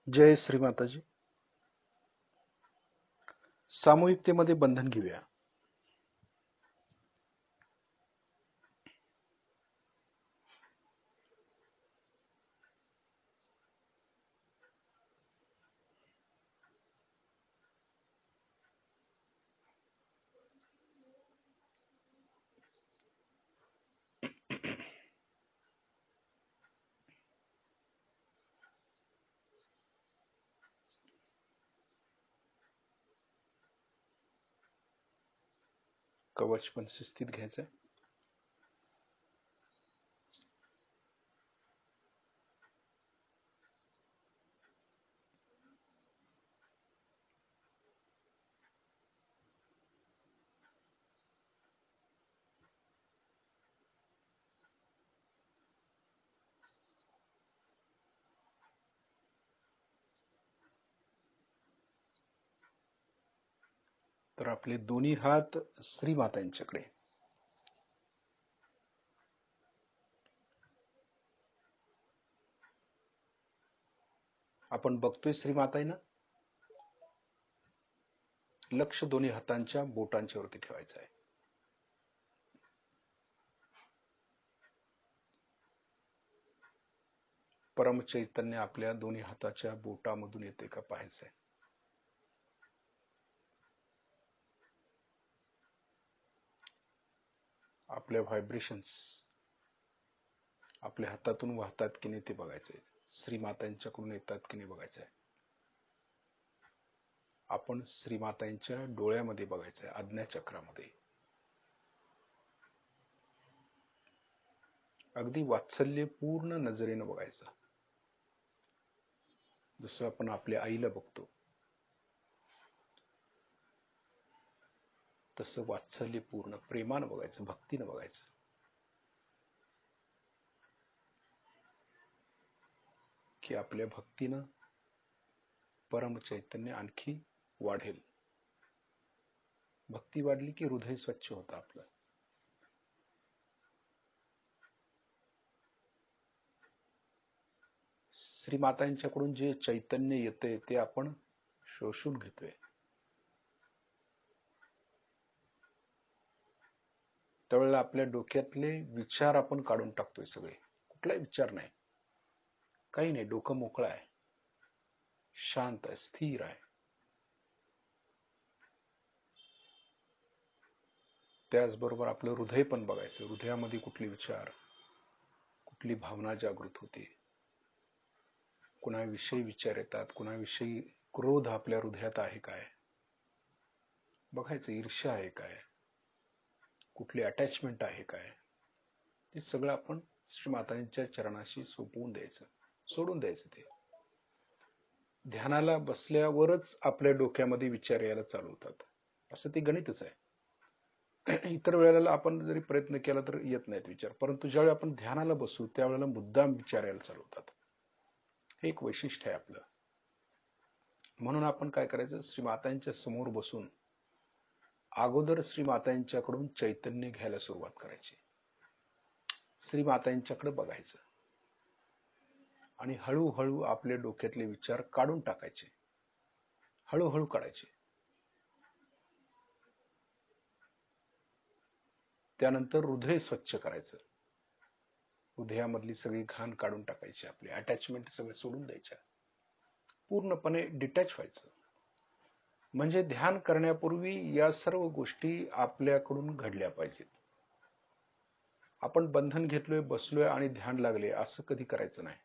जय श्री माताजी. सामूहिकतेमध्ये बंधन घेऊया. कवच पण शिस्तीत घ्यायचंय. तर आपले दोन्ही हात श्री मातांच्याकडे. आपण बघतोय श्री मातांना. लक्ष दोन्ही हातांच्या बोटांच्या वरती ठेवायचं आहे. परमचैतन्य आपल्या दोन्ही हाताच्या बोटामधून येते का पाहायचंय. आपल्या व्हायब्रेशन्स आपल्या हातातून वाहतात की नाही ते बघायचंय. श्री मातांच्याकडून येतात की नाही बघायचंय. आपण श्री मातांच्या डोळ्यामध्ये बघायचंय, आज्ञाचक्रामध्ये. अगदी वात्सल्यपूर्ण नजरेनं बघायचं, जसं आपण आपल्या आईला बघतो तसं वात्सल्यपूर्ण प्रेमानं बघायचं, भक्तीनं बघायचं. की आपल्या भक्तीनं परमचैतन्य आणखी वाढेल. भक्ती वाढली की हृदय स्वच्छ होतं आपलं. श्री मातांच्याकडून जे चैतन्य येते ते आपण शोषून घेतोय. त्यावेळेला आपल्या डोक्यातले विचार आपण काढून टाकतोय. सगळे, कुठलाही विचार नाही, काही नाही. डोकं मोकळं आहे, शांत आहे, स्थिर आहे. त्याचबरोबर आपलं हृदय पण बघायचं. हृदयामध्ये कुठले विचार, कुठली भावना जागृत होते, कुणाविषयी विचार येतात, कुणाविषयी क्रोध आपल्या हृदयात आहे काय बघायचं. ईर्ष्या आहे काय, कुठली अटॅचमेंट आहे काय, ते सगळं आपण श्री मातांच्या चरणाशी सोपवून द्यायचं, सोडून द्यायचं. ते ध्यानाला बसल्यावरच आपल्या डोक्यामध्ये विचार यायला चालू होतात. असं ते गणितच आहे. इतर वेळेला आपण जरी प्रयत्न केला तर येत नाहीत विचार, परंतु ज्यावेळी आपण ध्यानाला बसू त्यावेळेला मुद्दाम विचार यायला चालू होतात. हे एक वैशिष्ट्य आहे आपलं. म्हणून आपण काय करायचं, श्री मातांच्या समोर बसून अगोदर श्री मातांच्याकडून चैतन्य घ्यायला सुरुवात करायची. श्री मातांच्याकडे बघायचं आणि हळूहळू आपल्या डोक्यातले विचार काढून टाकायचे, हळूहळू काढायचे. त्यानंतर हृदय स्वच्छ करायचं. हृदयामधली सगळी घाण काढून टाकायची, आपली अटॅचमेंट सगळे सोडून द्यायच्या, पूर्णपणे डिटॅच व्हायचं. म्हणजे ध्यान करण्यापूर्वी या सर्व गोष्टी आपल्याकडून घडल्या पाहिजेत. आपण बंधन घेतलोय, बसलोय आणि ध्यान लागले असं कधी करायचं नाही.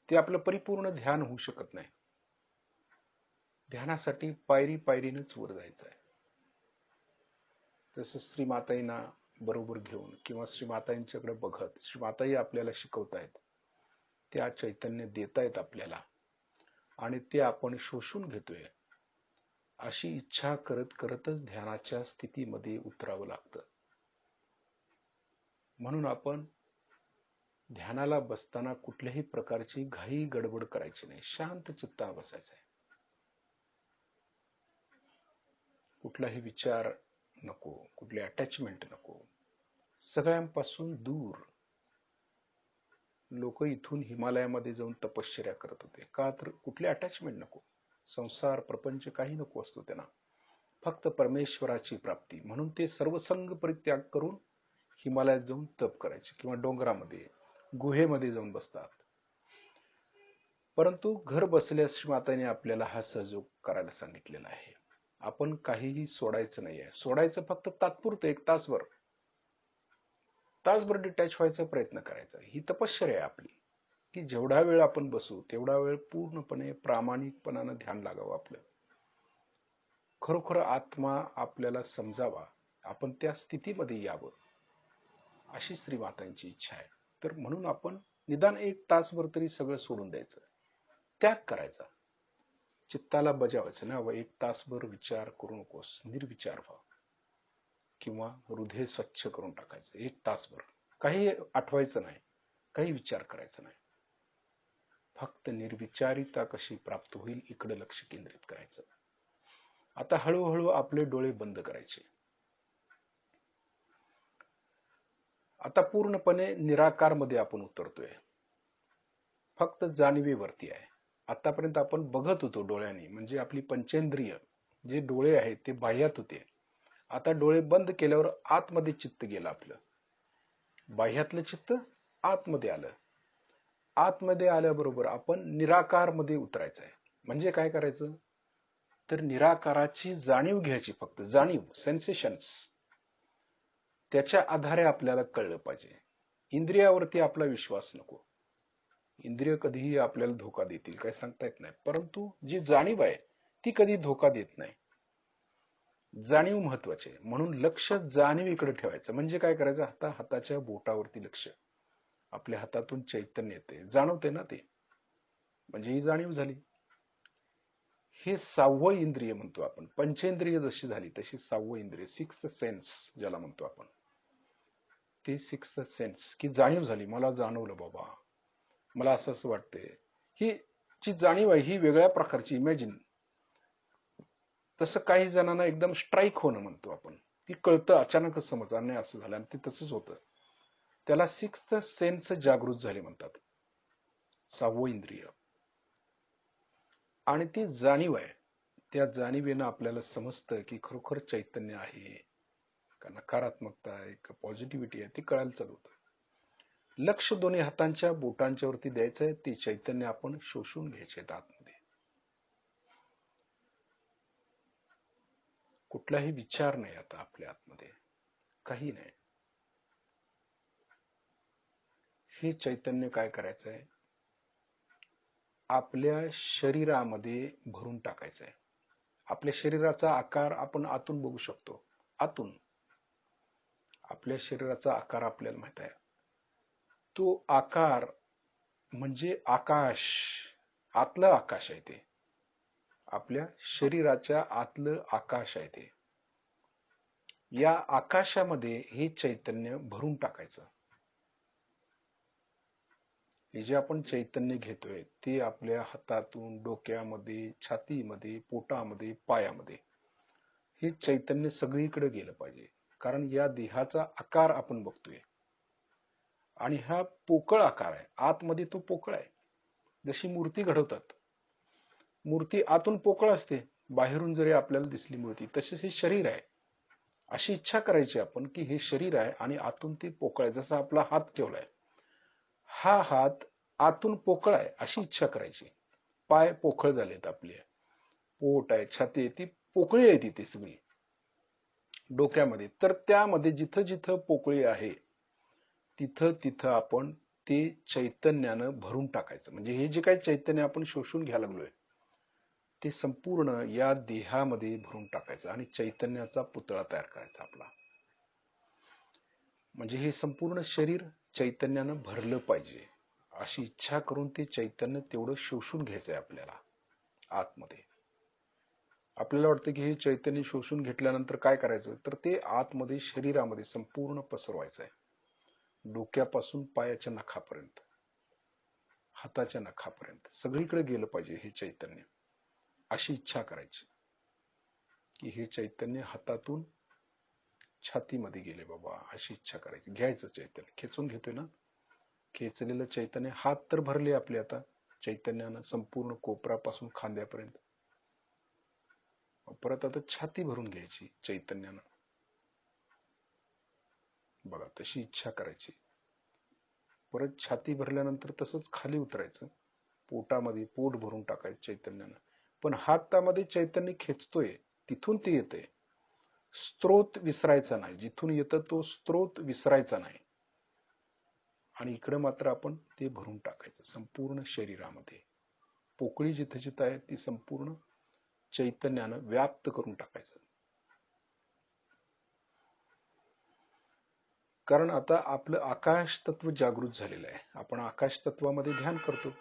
ते आपलं परिपूर्ण ध्यान होऊ शकत नाही. ध्यानासाठी पायरी पायरीनच वर जायचं आहे. तसं श्री माताईंना बरोबर घेऊन किंवा श्री माताईंच्याकडे बघत श्री माताई आपल्याला शिकवतायत, त्या चैतन्य देतायत आपल्याला आणि ते आपण शोषून घेतोय. अशी इच्छा करत करतच ध्यानाच्या स्थितीमध्ये उतरावं लागतं. म्हणून आपण ध्यानाला बसताना कुठल्याही प्रकारची घाई गडबड करायची नाही. शांत चित्ताने बसायचं आहे. कुठलाही विचार नको, कुठली अटॅचमेंट नको, सगळ्यांपासून दूर. लोक इथून हिमालयामध्ये जाऊन तपश्चर्या करत होते. का तर कुठले अटॅचमेंट नको, संसार प्रपंच काही नको असतो त्यांना, फक्त परमेश्वराची प्राप्ती. म्हणून ते सर्व संग परित्याग करून हिमालयात जाऊन तप करायचे किंवा डोंगरामध्ये गुहेमध्ये जाऊन बसतात. परंतु घर बसल्या श्री माताने आपल्याला हा सहयोग करायला सांगितलेला आहे. आपण काहीही सोडायचं नाहीये. सोडायचं फक्त तात्पुरतं, एक तासभर डिटॅच व्हायचा प्रयत्न करायचा. ही तपश्चर्या आहे आपली, की जेवढा वेळ आपण बसू तेवढा वेळ पूर्णपणे प्रामाणिकपणानं ध्यान लागावं आपलं. खरोखर आत्मा आपल्याला समजावा, आपण त्या स्थितीमध्ये यावं, अशी श्रीमातांची इच्छा आहे. तर म्हणून आपण निदान एक तासभर तरी सगळं सोडून द्यायचं, त्याग करायचा, चित्ताला बजावायचं ना. एक तासभर विचार करू नकोस, निर्विचार व्हा, किंवा हृदय स्वच्छ करून टाकायचं. एक तासभर काही आठवायचं नाही, काही विचार करायचा नाही, फक्त निर्विचारिता कशी प्राप्त होईल इकडे लक्ष केंद्रित करायचं. आता हळूहळू आपले डोळे बंद करायचे. आता पूर्णपणे निराकार मध्ये आपण उतरतोय, फक्त जाणीवेवरती आहे. आतापर्यंत आपण बघत होतो डोळ्यांनी, म्हणजे आपली पंचेंद्रिय, जे डोळे आहेत ते बाह्यात होते. आता डोळे बंद केल्यावर आतमध्ये चित्त गेलं आपलं, बाह्यातलं चित्त आतमध्ये आलं. आतमध्ये आल्याबरोबर आपण निराकार मध्ये उतरायचं आहे. म्हणजे काय करायचं, तर निराकाराची जाणीव घ्यायची, फक्त जाणीव, सेन्सेशन्स, त्याच्या आधारे आपल्याला कळलं पाहिजे. इंद्रियावरती आपला विश्वास नको. इंद्रिय कधीही आपल्याला धोका देतील काय सांगता येत नाही, परंतु जी जाणीव आहे ती कधी धोका देत नाही. जाणीव महत्वाची आहे. म्हणून लक्ष जाणीवीकडे ठेवायचं. म्हणजे काय करायचं, आता हाताच्या बोटावरती लक्ष, आपल्या हातातून चैतन्य येते, जाणवते ना ते, म्हणजे ही जाणीव झाली. हे 6वं इंद्रिय म्हणतो आपण. पंचेंद्रिय जशी झाली तशी 6वं इंद्रिय, सिक्स्थ सेन्स ज्याला म्हणतो आपण, ते सिक्स्थ सेन्स, की जाणीव झाली, मला जाणवलं बाबा, मला असं वाटतंय. ही जी जाणीव आहे ही वेगळ्या प्रकारची. इमॅजिन, तसं काही जणांना एकदम स्ट्राईक होणं म्हणतो आपण, की कळतं, अचानकच समजतं नाही असं झालं, आणि ते तसंच होतं. त्याला सिक्स्थ सेन्स जागृत झाले म्हणतात, 6वं इंद्रिय. आणि ती जाणीव आहे, त्या जाणीवेनं आपल्याला समजतं की खरोखर चैतन्य आहे का नकारात्मकता आहे का पॉझिटिव्हिटी आहे, ते कळायला चालू होतं. लक्ष दोन्ही हातांच्या बोटांच्या वरती द्यायचंय, ते चैतन्य आपण शोषून घ्यायचे आतमध्ये. कुठलाही विचार नाही आता आपल्या आतमध्ये, काही नाही. हे चैतन्य काय करायचंय, आपल्या शरीरामध्ये भरून टाकायचंय. आपल्या शरीराचा आकार आपण आतून बघू शकतो. आतून आपल्या शरीराचा आकार आपल्याला माहित आहे. तो आकार म्हणजे आकाश, आतलं आकाश आहे ते. आपल्या शरीराच्या आतलं आकाश आहे ते. या आकाशामध्ये हे चैतन्य भरून टाकायचं. हे जे आपण चैतन्य घेतोय ते आपल्या हातातून, डोक्यामध्ये, छातीमध्ये, पोटामध्ये, पायामध्ये, हे चैतन्य सगळीकडे गेलं पाहिजे. कारण या देहाचा आकार आपण बघतोय आणि हा पोकळ आकार आहे. आतमध्ये तो पोकळ आहे. जशी मूर्ती घडवतात, मूर्ती आतून पोकळ असते, बाहेरून जरी आपल्याला दिसली मूर्ती, तसेच हे शरीर आहे. अशी इच्छा करायची आपण की हे शरीर आहे आणि आतून ते पोकळ आहे. जसा आपला हात ठेवलाय, हा हात आतून पोकळ आहे अशी इच्छा करायची. पाय पोकळ झालेत आपले, पोट आहे, छाती आहे, ती पोकळी आहे ती सगळी डोक्यामध्ये. तर त्यामध्ये जिथं जिथं पोकळी आहे तिथं तिथं आपण ते चैतन्यानं भरून टाकायचं. म्हणजे हे जे काही चैतन्य आपण शोषून घ्यायला लागलोय ते संपूर्ण या देहामध्ये भरून टाकायचं आणि चैतन्याचा पुतळा तयार करायचा आपला. म्हणजे हे संपूर्ण शरीर चैतन्यानं भरलं पाहिजे अशी इच्छा करून ते चैतन्य तेवढं शोषून घ्यायचंय आपल्याला आतमध्ये. आपल्याला वाटतं की हे चैतन्य शोषून घेतल्यानंतर काय करायचं, तर ते आतमध्ये शरीरामध्ये संपूर्ण पसरवायचं आहे. डोक्यापासून पायाच्या नखापर्यंत, हाताच्या नखापर्यंत सगळीकडे गेलं पाहिजे हे चैतन्य, अशी इच्छा करायची. की हे चैतन्य हातातून छातीमध्ये गेले बाबा, अशी इच्छा करायची. घ्यायचं चैतन्य, खेचून घेतोय ना खेचलेलं चैतन्य, हात तर भरले आपले आता चैतन्यानं संपूर्ण कोपरापासून खांद्यापर्यंत. परत आता छाती भरून घ्यायची चैतन्यानं. बघा तशी इच्छा करायची. परत छाती भरल्यानंतर तसंच खाली उतरायचं, पोटामध्ये पोट भरून टाकायचं चैतन्यानं. पण हातामध्ये चैतन्य खेचतोय तिथून ते येते. स्त्रोत विसरायचा नाही, जिथून येतं तो स्त्रोत विसरायचा नाही. आणि इकडे मात्र आपण ते भरून टाकायचं संपूर्ण शरीरामध्ये. पोकळी जिथे जिथे आहे ती संपूर्ण चैतन्यानं व्याप्त करून टाकायचं. कारण आता आपलं आकाश तत्व जागृत झालेलं आहे. आपण आकाश तत्वामध्ये ध्यान करतो.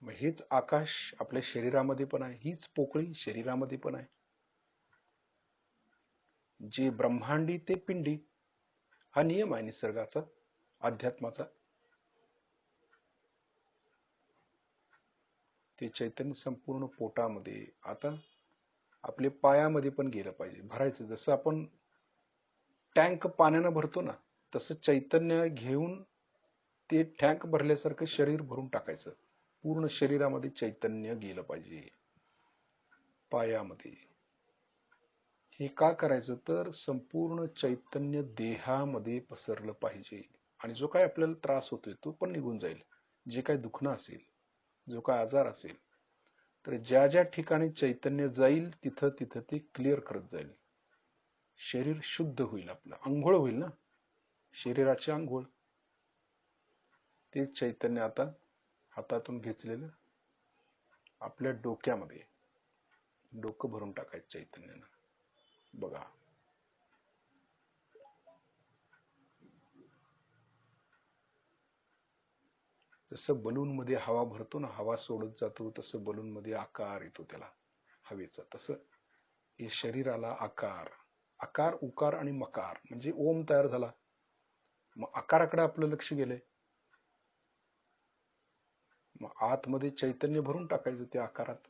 मग हेच आकाश आपल्या शरीरामध्ये पण आहे, हीच पोकळी शरीरामध्ये पण आहे. जे ब्रह्मांडी ते पिंडी, हा नियम आहे निसर्गाचा, अध्यात्माचा. ते चैतन्य संपूर्ण पोटामध्ये, आता आपल्या पायामध्ये पण गेलं पाहिजे, भरायचं. जसं आपण टँक पाण्यानं भरतो ना, तसं चैतन्य घेऊन ते टँक भरल्यासारखं शरीर भरून टाकायचं. पूर्ण शरीरामध्ये चैतन्य गेलं पाहिजे, पायामध्ये. हे का करायचं तर संपूर्ण चैतन्य देहामध्ये पसरलं पाहिजे. आणि जो काय आपल्याला त्रास होतोय तो पण निघून जाईल. जे काय दुखणं असेल, जो काय आजार असेल, तर ज्या ज्या ठिकाणी चैतन्य जाईल तिथं तिथं ते क्लिअर करत जाईल. शरीर शुद्ध होईल, आपलं अंघोळ होईल ना, शरीराची अंघोळ. ते चैतन्य आता हातातून घेतलेलं आपल्या डोक्यामध्ये, डोकं भरून टाकायचं चैतन्यानं. बघा जसं बलून मध्ये हवा भरतो ना, हवा सोडत जातो, तसं बलून मध्ये आकार येतो त्याला हवेचा. तसं हे शरीराला आकार, आकार उकार आणि मकार म्हणजे ओम तयार झाला. मग आकाराकडे आपलं लक्ष गेलंय, मग आतमध्ये चैतन्य भरून टाकायचं त्या आकारात.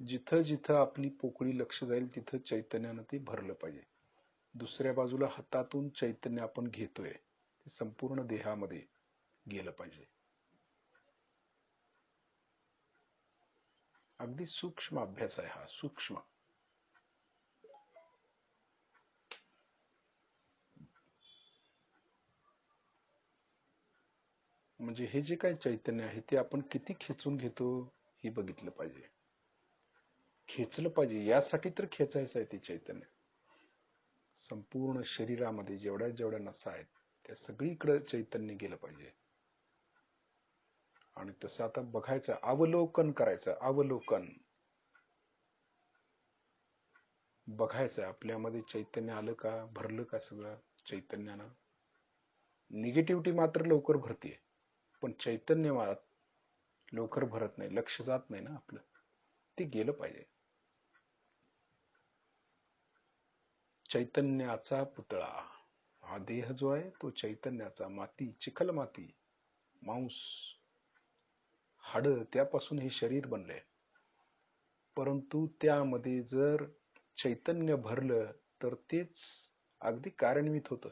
जिथं जिथं आपली पोकळी लक्ष जाईल तिथं चैतन्यानं ते भरलं पाहिजे. दुसऱ्या बाजूला हातातून चैतन्य आपण घेतोय ते संपूर्ण देहामध्ये गेलं पाहिजे. अगदी सूक्ष्म अभ्यास आहे हा, सूक्ष्म. म्हणजे हे जे काही चैतन्य आहे ते आपण किती खेचून घेतो हे बघितलं पाहिजे, खेचलं पाहिजे. यासाठी तर खेचायचं आहे ते चैतन्य. संपूर्ण शरीरामध्ये जेवढ्या जेवढ्या नसा आहेत त्या सगळीकडे चैतन्य गेलं पाहिजे. आणि तसं आता बघायचं, अवलोकन करायचं, अवलोकन बघायचं आपल्यामध्ये चैतन्य आलं का, भरलं का सगळं चैतन्यानं. निगेटिव्हिटी मात्र लवकर भरते, पण चैतन्य लवकर भरत नाही, लक्ष जात नाही ना आपलं. ते गेलं पाहिजे. चैतन्याचा पुतळा, हा देह जो आहे तो चैतन्याचा, माती, चिखल माती, मांस, हाड, त्यापासून हे शरीर बनलंय. परंतु त्यामध्ये जर चैतन्य भरलं तर तेच अगदी कार्यान्वित होतं.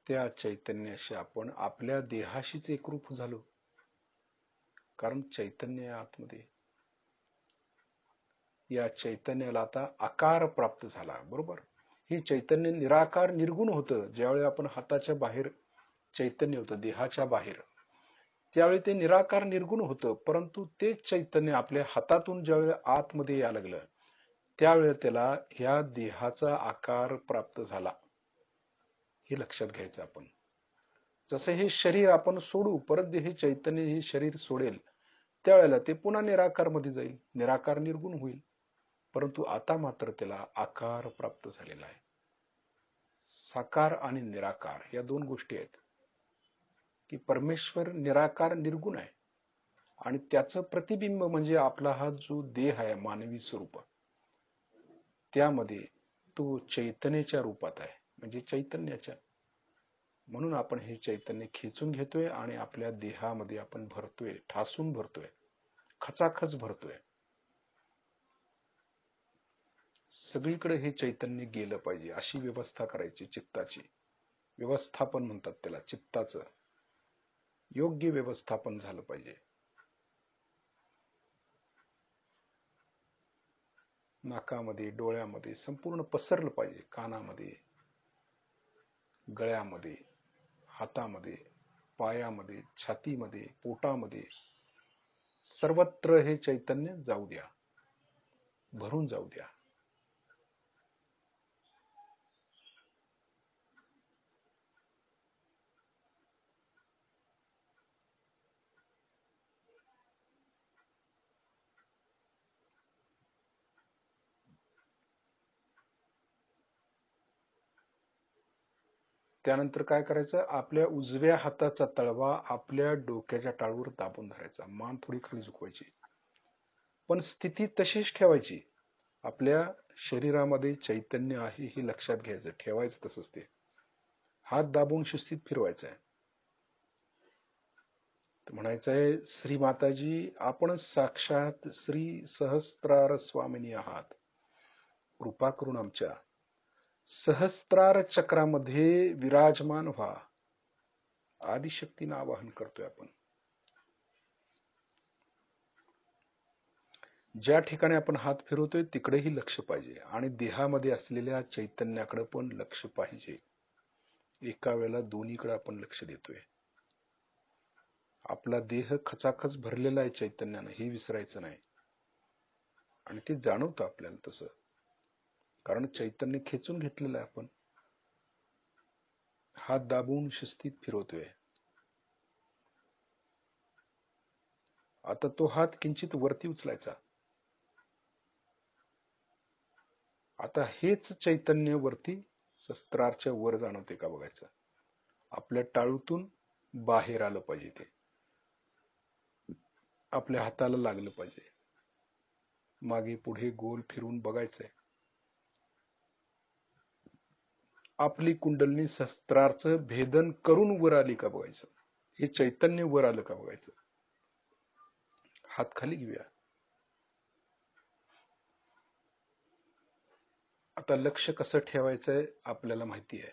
त्या चैतन्याशी आपण आपल्या देहाशीच एकरूप झालो, कारण चैतन्य आतमध्ये. या चैतन्याला आता आकार प्राप्त झाला, बरोबर. हे चैतन्य निराकार निर्गुण होतं. ज्यावेळी आपण हाताच्या बाहेर चैतन्य होतं, देहाच्या बाहेर, त्यावेळी ते निराकार निर्गुण होतं. परंतु तेच चैतन्य आपल्या हातातून ज्यावेळी आतमध्ये यायला लागलं त्यावेळी त्याला ह्या देहाचा आकार प्राप्त झाला. हे लक्षात घ्यायचं आपण. जसं हे शरीर आपण सोडू, परत हे चैतन्य हे शरीर सोडेल त्यावेळेला ते पुन्हा निराकार मध्ये जाईल, निराकार निर्गुण होईल. परंतु आता मात्र त्याला आकार प्राप्त झालेला आहे. साकार आणि निराकार या दोन गोष्टी आहेत, की परमेश्वर निराकार निर्गुण आहे आणि त्याचं प्रतिबिंब म्हणजे आपला हा जो देह आहे मानवी स्वरूप, त्यामध्ये तो चैतन्याच्या रूपात आहे, म्हणजे चैतन्याच्या. म्हणून आपण हे चैतन्य खेचून घेतोय आणि आपल्या देहामध्ये आपण भरतोय, ठासून भरतोय, खचाखच भरतोय. सगळीकडे हे चैतन्य गेलं पाहिजे अशी व्यवस्था करायची चित्ताची. व्यवस्थापन म्हणतात त्याला, चित्ताचं योग्य व्यवस्थापन झालं पाहिजे. नाकामध्ये, डोळ्यामध्ये संपूर्ण पसरलं पाहिजे, कानामध्ये, गळ्यामध्ये, हातामध्ये, पायामध्ये, छातीमध्ये, पोटामध्ये, सर्वत्र हे चैतन्य जाऊ द्या, भरून जाऊ द्या. त्यानंतर काय करायचं, आपल्या उजव्या हाताचा तळवा आपल्या डोक्याच्या टाळूवर दाबून धरायचा, मान थोडी खाली झुकवायची, पण स्थिती तशीच ठेवायची. आपल्या शरीरामध्ये चैतन्य आहे हे लक्षात घ्यायचं, ठेवायचं तसंच ते. हात दाबून शिस्तीत फिरवायचा आहे. म्हणायचं आहे, श्री माताजी आपण साक्षात श्री सहस्त्रार स्वामिनी आहात, कृपा करून आमच्या सहस्त्रार चक्रामध्ये विराजमान व्हा. आदिशक्तीनं आवाहन करतोय आपण. ज्या ठिकाणी आपण हात फिरवतोय तिकडेही लक्ष पाहिजे आणि देहामध्ये असलेल्या चैतन्याकडे पण लक्ष पाहिजे. एका वेळेला दोन्हीकडे आपण लक्ष देतोय. आपला देह खचाखच भरलेला आहे चैतन्यानं, हे विसरायचं नाही. आणि ते जाणवतं आपल्याला तसं, कारण चैतन्य खेचून घेतलेलं आहे आपण. हात दाबून शिस्तीत फिरवतोय. आता तो हात किंचित वरती उचलायचा. आता हेच चैतन्य वरती शस्त्राच्या वर जाणवते का बघायचं. आपल्या टाळूतून बाहेर आलं पाहिजे, ते आपल्या हाताला लागलं पाहिजे. मागे पुढे गोल फिरून बघायचंय. आपली कुंडलिनी शस्त्राचं भेदन करून वर आली का बघायचं. हे चैतन्य वर आलं का बघायचं. हात खाली घेऊया. आता लक्ष कसं ठेवायचंय आपल्याला माहिती आहे.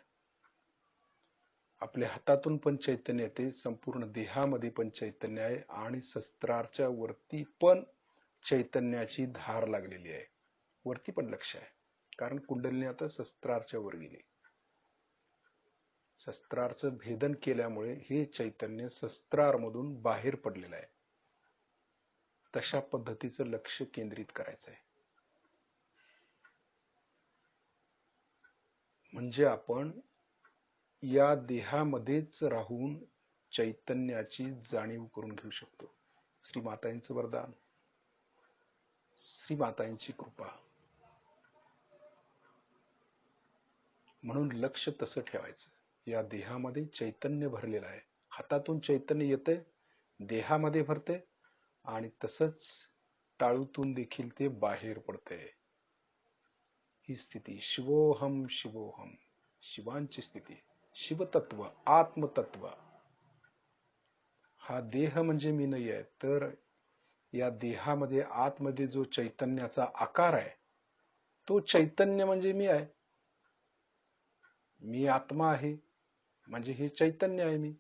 आपल्या हातातून पण चैतन्य येते, संपूर्ण देहामध्ये पण चैतन्य आहे आणि शस्त्राच्या वरती पण चैतन्याची धार लागलेली आहे. वरती पण लक्ष आहे, कारण कुंडलिनी आता शस्त्राच्या वर गेली. शस्त्राचं भेदन केल्यामुळे हे चैतन्य शस्त्रामधून बाहेर पडलेलं आहे. तशा पद्धतीचं लक्ष केंद्रित करायचं आहे. म्हणजे आपण या देहामध्येच राहून चैतन्याची जाणीव करून घेऊ शकतो. श्री मातांचं वरदान, श्री मातांची कृपा. म्हणून लक्ष तसं ठेवायचं. या देहामध्ये चैतन्य भरलेलं आहे. हातातून चैतन्य येते, देहामध्ये भरते आणि तसंच टाळूतून देखील ते बाहेर पडते. ही स्थिती शिवोहम शिवोहम, शिवांची स्थिती, शिवतत्व, आत्मतत्व. हा देह म्हणजे मी नाही आहे, तर या देहामध्ये आतमध्ये जो चैतन्याचा आकार आहे तो चैतन्य म्हणजे मी आहे. मी आत्मा आहे म्हणजे हे चैतन्य आहे मी,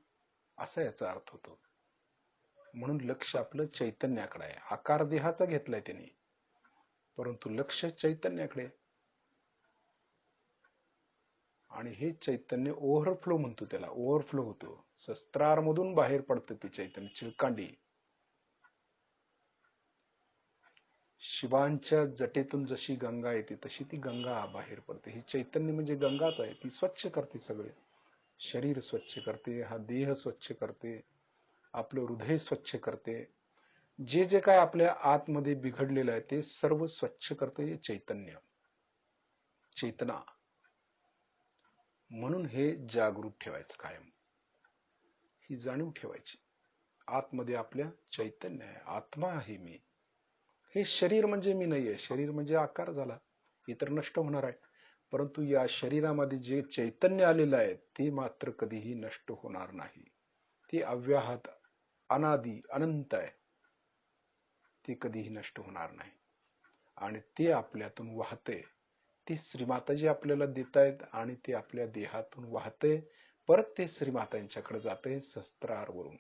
असा याचा अर्थ होतो. म्हणून लक्ष आपलं चैतन्याकडे आहे. आकार देहाचा घेतलाय त्यांनी, परंतु लक्ष चैतन्याकडे. आणि हे चैतन्य ओव्हरफ्लो म्हणतो, त्याला ओव्हरफ्लो होतो. शस्त्रामधून बाहेर पडतं ते चैतन्य, चिळकांडी. शिवांच्या जटेतून जशी गंगा येते तशी ती गंगा बाहेर पडते. ही चैतन्य म्हणजे गंगाच आहे. ती स्वच्छ करते सगळे. शरीर स्वच्छ करते, हा देह स्वच्छ करते, आपलं हृदय स्वच्छ करते. जे जे काय आपल्या आतमध्ये बिघडलेलं आहे ते सर्व स्वच्छ करते चैतन्य, चेतना. म्हणून हे जागृत ठेवायचं कायम, ही जाणीव ठेवायची. आतमध्ये आपल्या चैतन्य आहे, आत्मा आहे मी. हे शरीर म्हणजे मी नाहीये. शरीर म्हणजे आकार झाला, हे तर नष्ट होणार आहे. परंतु या शरीरामध्ये जे चैतन्य आलेलं आहे ते मात्र कधीही नष्ट होणार नाही. ते अव्याहत, अनादी, अनंत आहे. ते कधीही नष्ट होणार नाही आणि ते आपल्यातून वाहते. ती श्रीमाताजी आपल्याला देतायत आणि ते आपल्या देहातून वाहतंय, परत ते श्रीमातांच्याकडे जातंय शस्त्रारवरून.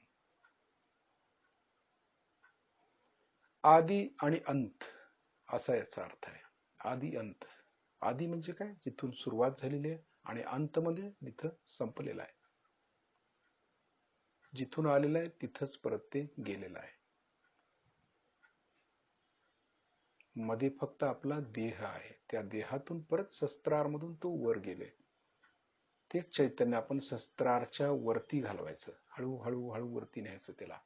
आदी आणि अंत असा याचा अर्थ आहे. आदी अंत. आदी म्हणजे काय? जिथून सुरुवात झालेली आहे आणि अंत म्हणजे जिथं संपलेला आहे. जिथून आलेलं आहे तिथंच परत ते गेलेलं आहे. मध्ये फक्त आपला देह आहे. त्या देहातून परत शस्त्रारमधून तो वर गेले. ते चैतन्य आपण शस्त्रारच्या वरती घालवायचं. हळूहळू हळू वरती न्यायचं त्याला.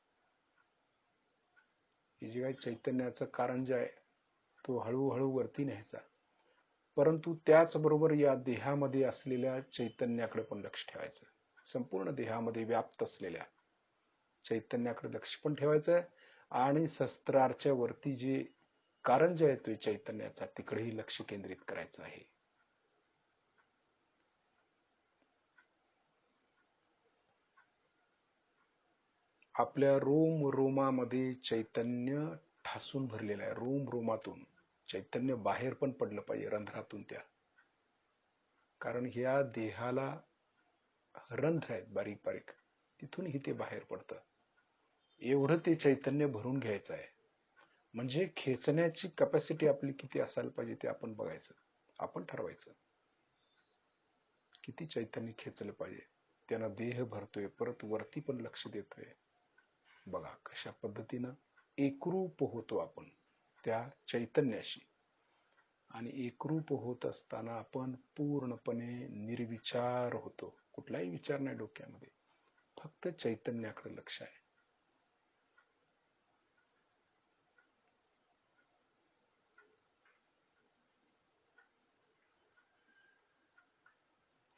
हे जे काही चैतन्याचं कारण जे आहे तो हळूहळू वरती न्यायचा. परंतु त्याचबरोबर या देहामध्ये असलेल्या चैतन्याकडे पण लक्ष ठेवायचं. संपूर्ण देहामध्ये व्याप्त असलेल्या चैतन्याकडे लक्ष पण ठेवायचं आणि शस्त्रारच्या वरती जे कारंजा येतोय चैतन्याचा तिकडेही लक्ष केंद्रित करायचं आहे. आपल्या रोम रोमामध्ये चैतन्य ठासून भरलेलं आहे. रोम रोमातून चैतन्य बाहेर पण पडलं पाहिजे रंध्रातून त्या. कारण ह्या देहाला रंध्र आहेत बारीक बारीक, तिथूनही ते बाहेर पडतं. एवढं ते चैतन्य भरून घ्यायचं आहे. म्हणजे खेचण्याची कॅपॅसिटी आपली किती असायला पाहिजे ते आपण बघायचं. आपण ठरवायचं किती चैतन्य खेचलं पाहिजे. त्यांना देह भरतोय, परत वरती पण लक्ष देतोय. बघा कशा पद्धतीनं एकरूप होतो आपण त्या चैतन्याशी. आणि एकरूप होत असताना आपण पूर्णपणे निर्विचार होतो. कुठलाही विचार नाही डोक्यामध्ये, फक्त चैतन्याकडे लक्ष आहे.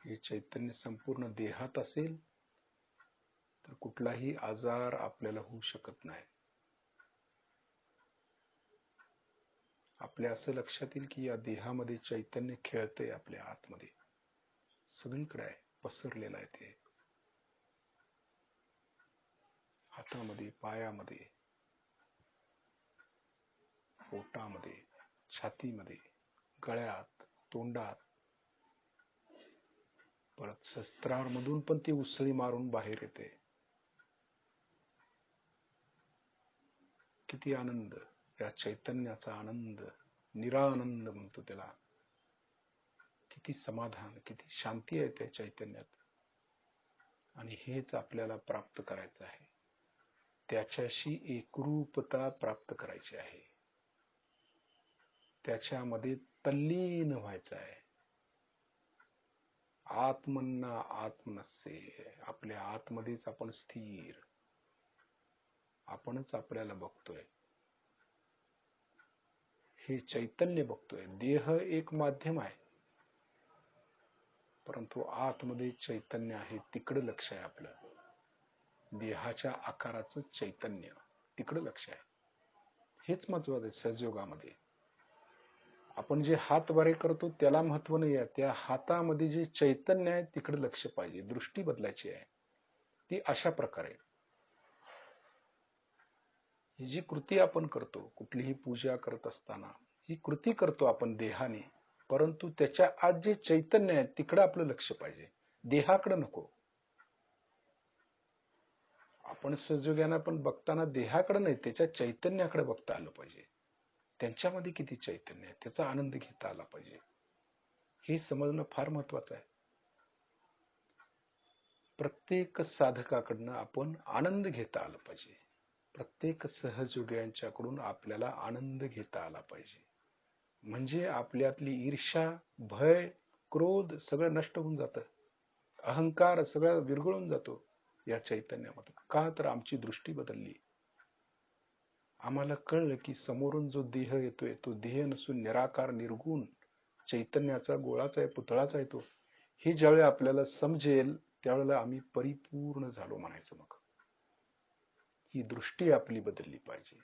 हे चैतन्य संपूर्ण देहात असेल तर कुठलाही आजार आपल्याला होऊ शकत नाही. आपल्या असं लक्षात येईल की या देहामध्ये चैतन्य खेळतंय आपल्या आतमध्ये, सगळीकडे आहे, पसरलेलं आहे ते. हातामध्ये, पायामध्ये, पोटामध्ये, छातीमध्ये, गळ्यात, तोंडात, परत शस्त्रारमधून पण ती उसळी मारून बाहेर येते. किती आनंद, या चैतन्याचा आनंद, निरानंद म्हणतो त्याला. किती समाधान, किती शांती आहे त्या चैतन्यात. आणि हेच आपल्याला प्राप्त करायचं आहे. त्याच्याशी एकरूपता प्राप्त करायची आहे. त्याच्यामध्ये तल्लीन व्हायचं आहे. आत्मन्ना आत्मनस्य, आपल्या आतमध्येच आपण स्थिर, आपणच आपल्याला बघतोय. हे चैतन्य बघतोय. देह एक माध्यम आहे, परंतु आतमध्ये चैतन्य आहे, तिकडे लक्ष आहे आपलं. देहाच्या आकाराचं चैतन्य, तिकडे लक्ष आहे. हेच महत्वाचं आहे सहजयोगामध्ये. आपण जे हात वरे करतो त्याला महत्व नाही आहे, त्या हातामध्ये जे चैतन्य आहे तिकडे लक्ष पाहिजे. दृष्टी बदलायची आहे. ती अशा प्रकारे ही जी कृती आपण करतो, कुठलीही पूजा करत असताना ही कृती करतो आपण देहाने, परंतु त्याच्या आत जे चैतन्य आहे तिकडे आपलं लक्ष पाहिजे, देहाकडे नको. आपण सहजयोगाने पण बघताना देहाकडे नाही, त्याच्या चैतन्याकडे बघता आलं पाहिजे. त्यांच्यामध्ये किती चैतन्य आहे त्याचा आनंद घेता आला पाहिजे. हे समजणं फार महत्वाचं आहे. प्रत्येक साधकाकडनं आपण आनंद घेता आला पाहिजे. प्रत्येक सहजयोग्यांच्याकडून आपल्याला आनंद घेता आला पाहिजे. म्हणजे आपल्यातली ईर्ष्या, भय, क्रोध सगळं नष्ट होऊन जातं. अहंकार सगळं विरघळून जातो या चैतन्यामध्ये. का तर आमची दृष्टी बदलली. आम्हाला कळलं की समोरून जो देह येतोय तो देह नसून निराकार निर्गुण चैतन्याचा गोळाचा आहे, पुतळाचा आहे तो. हे ज्यावेळी आपल्याला समजेल त्यावेळेला आम्ही परिपूर्ण झालो म्हणायचं. मग ही दृष्टी आपली बदलली पाहिजे.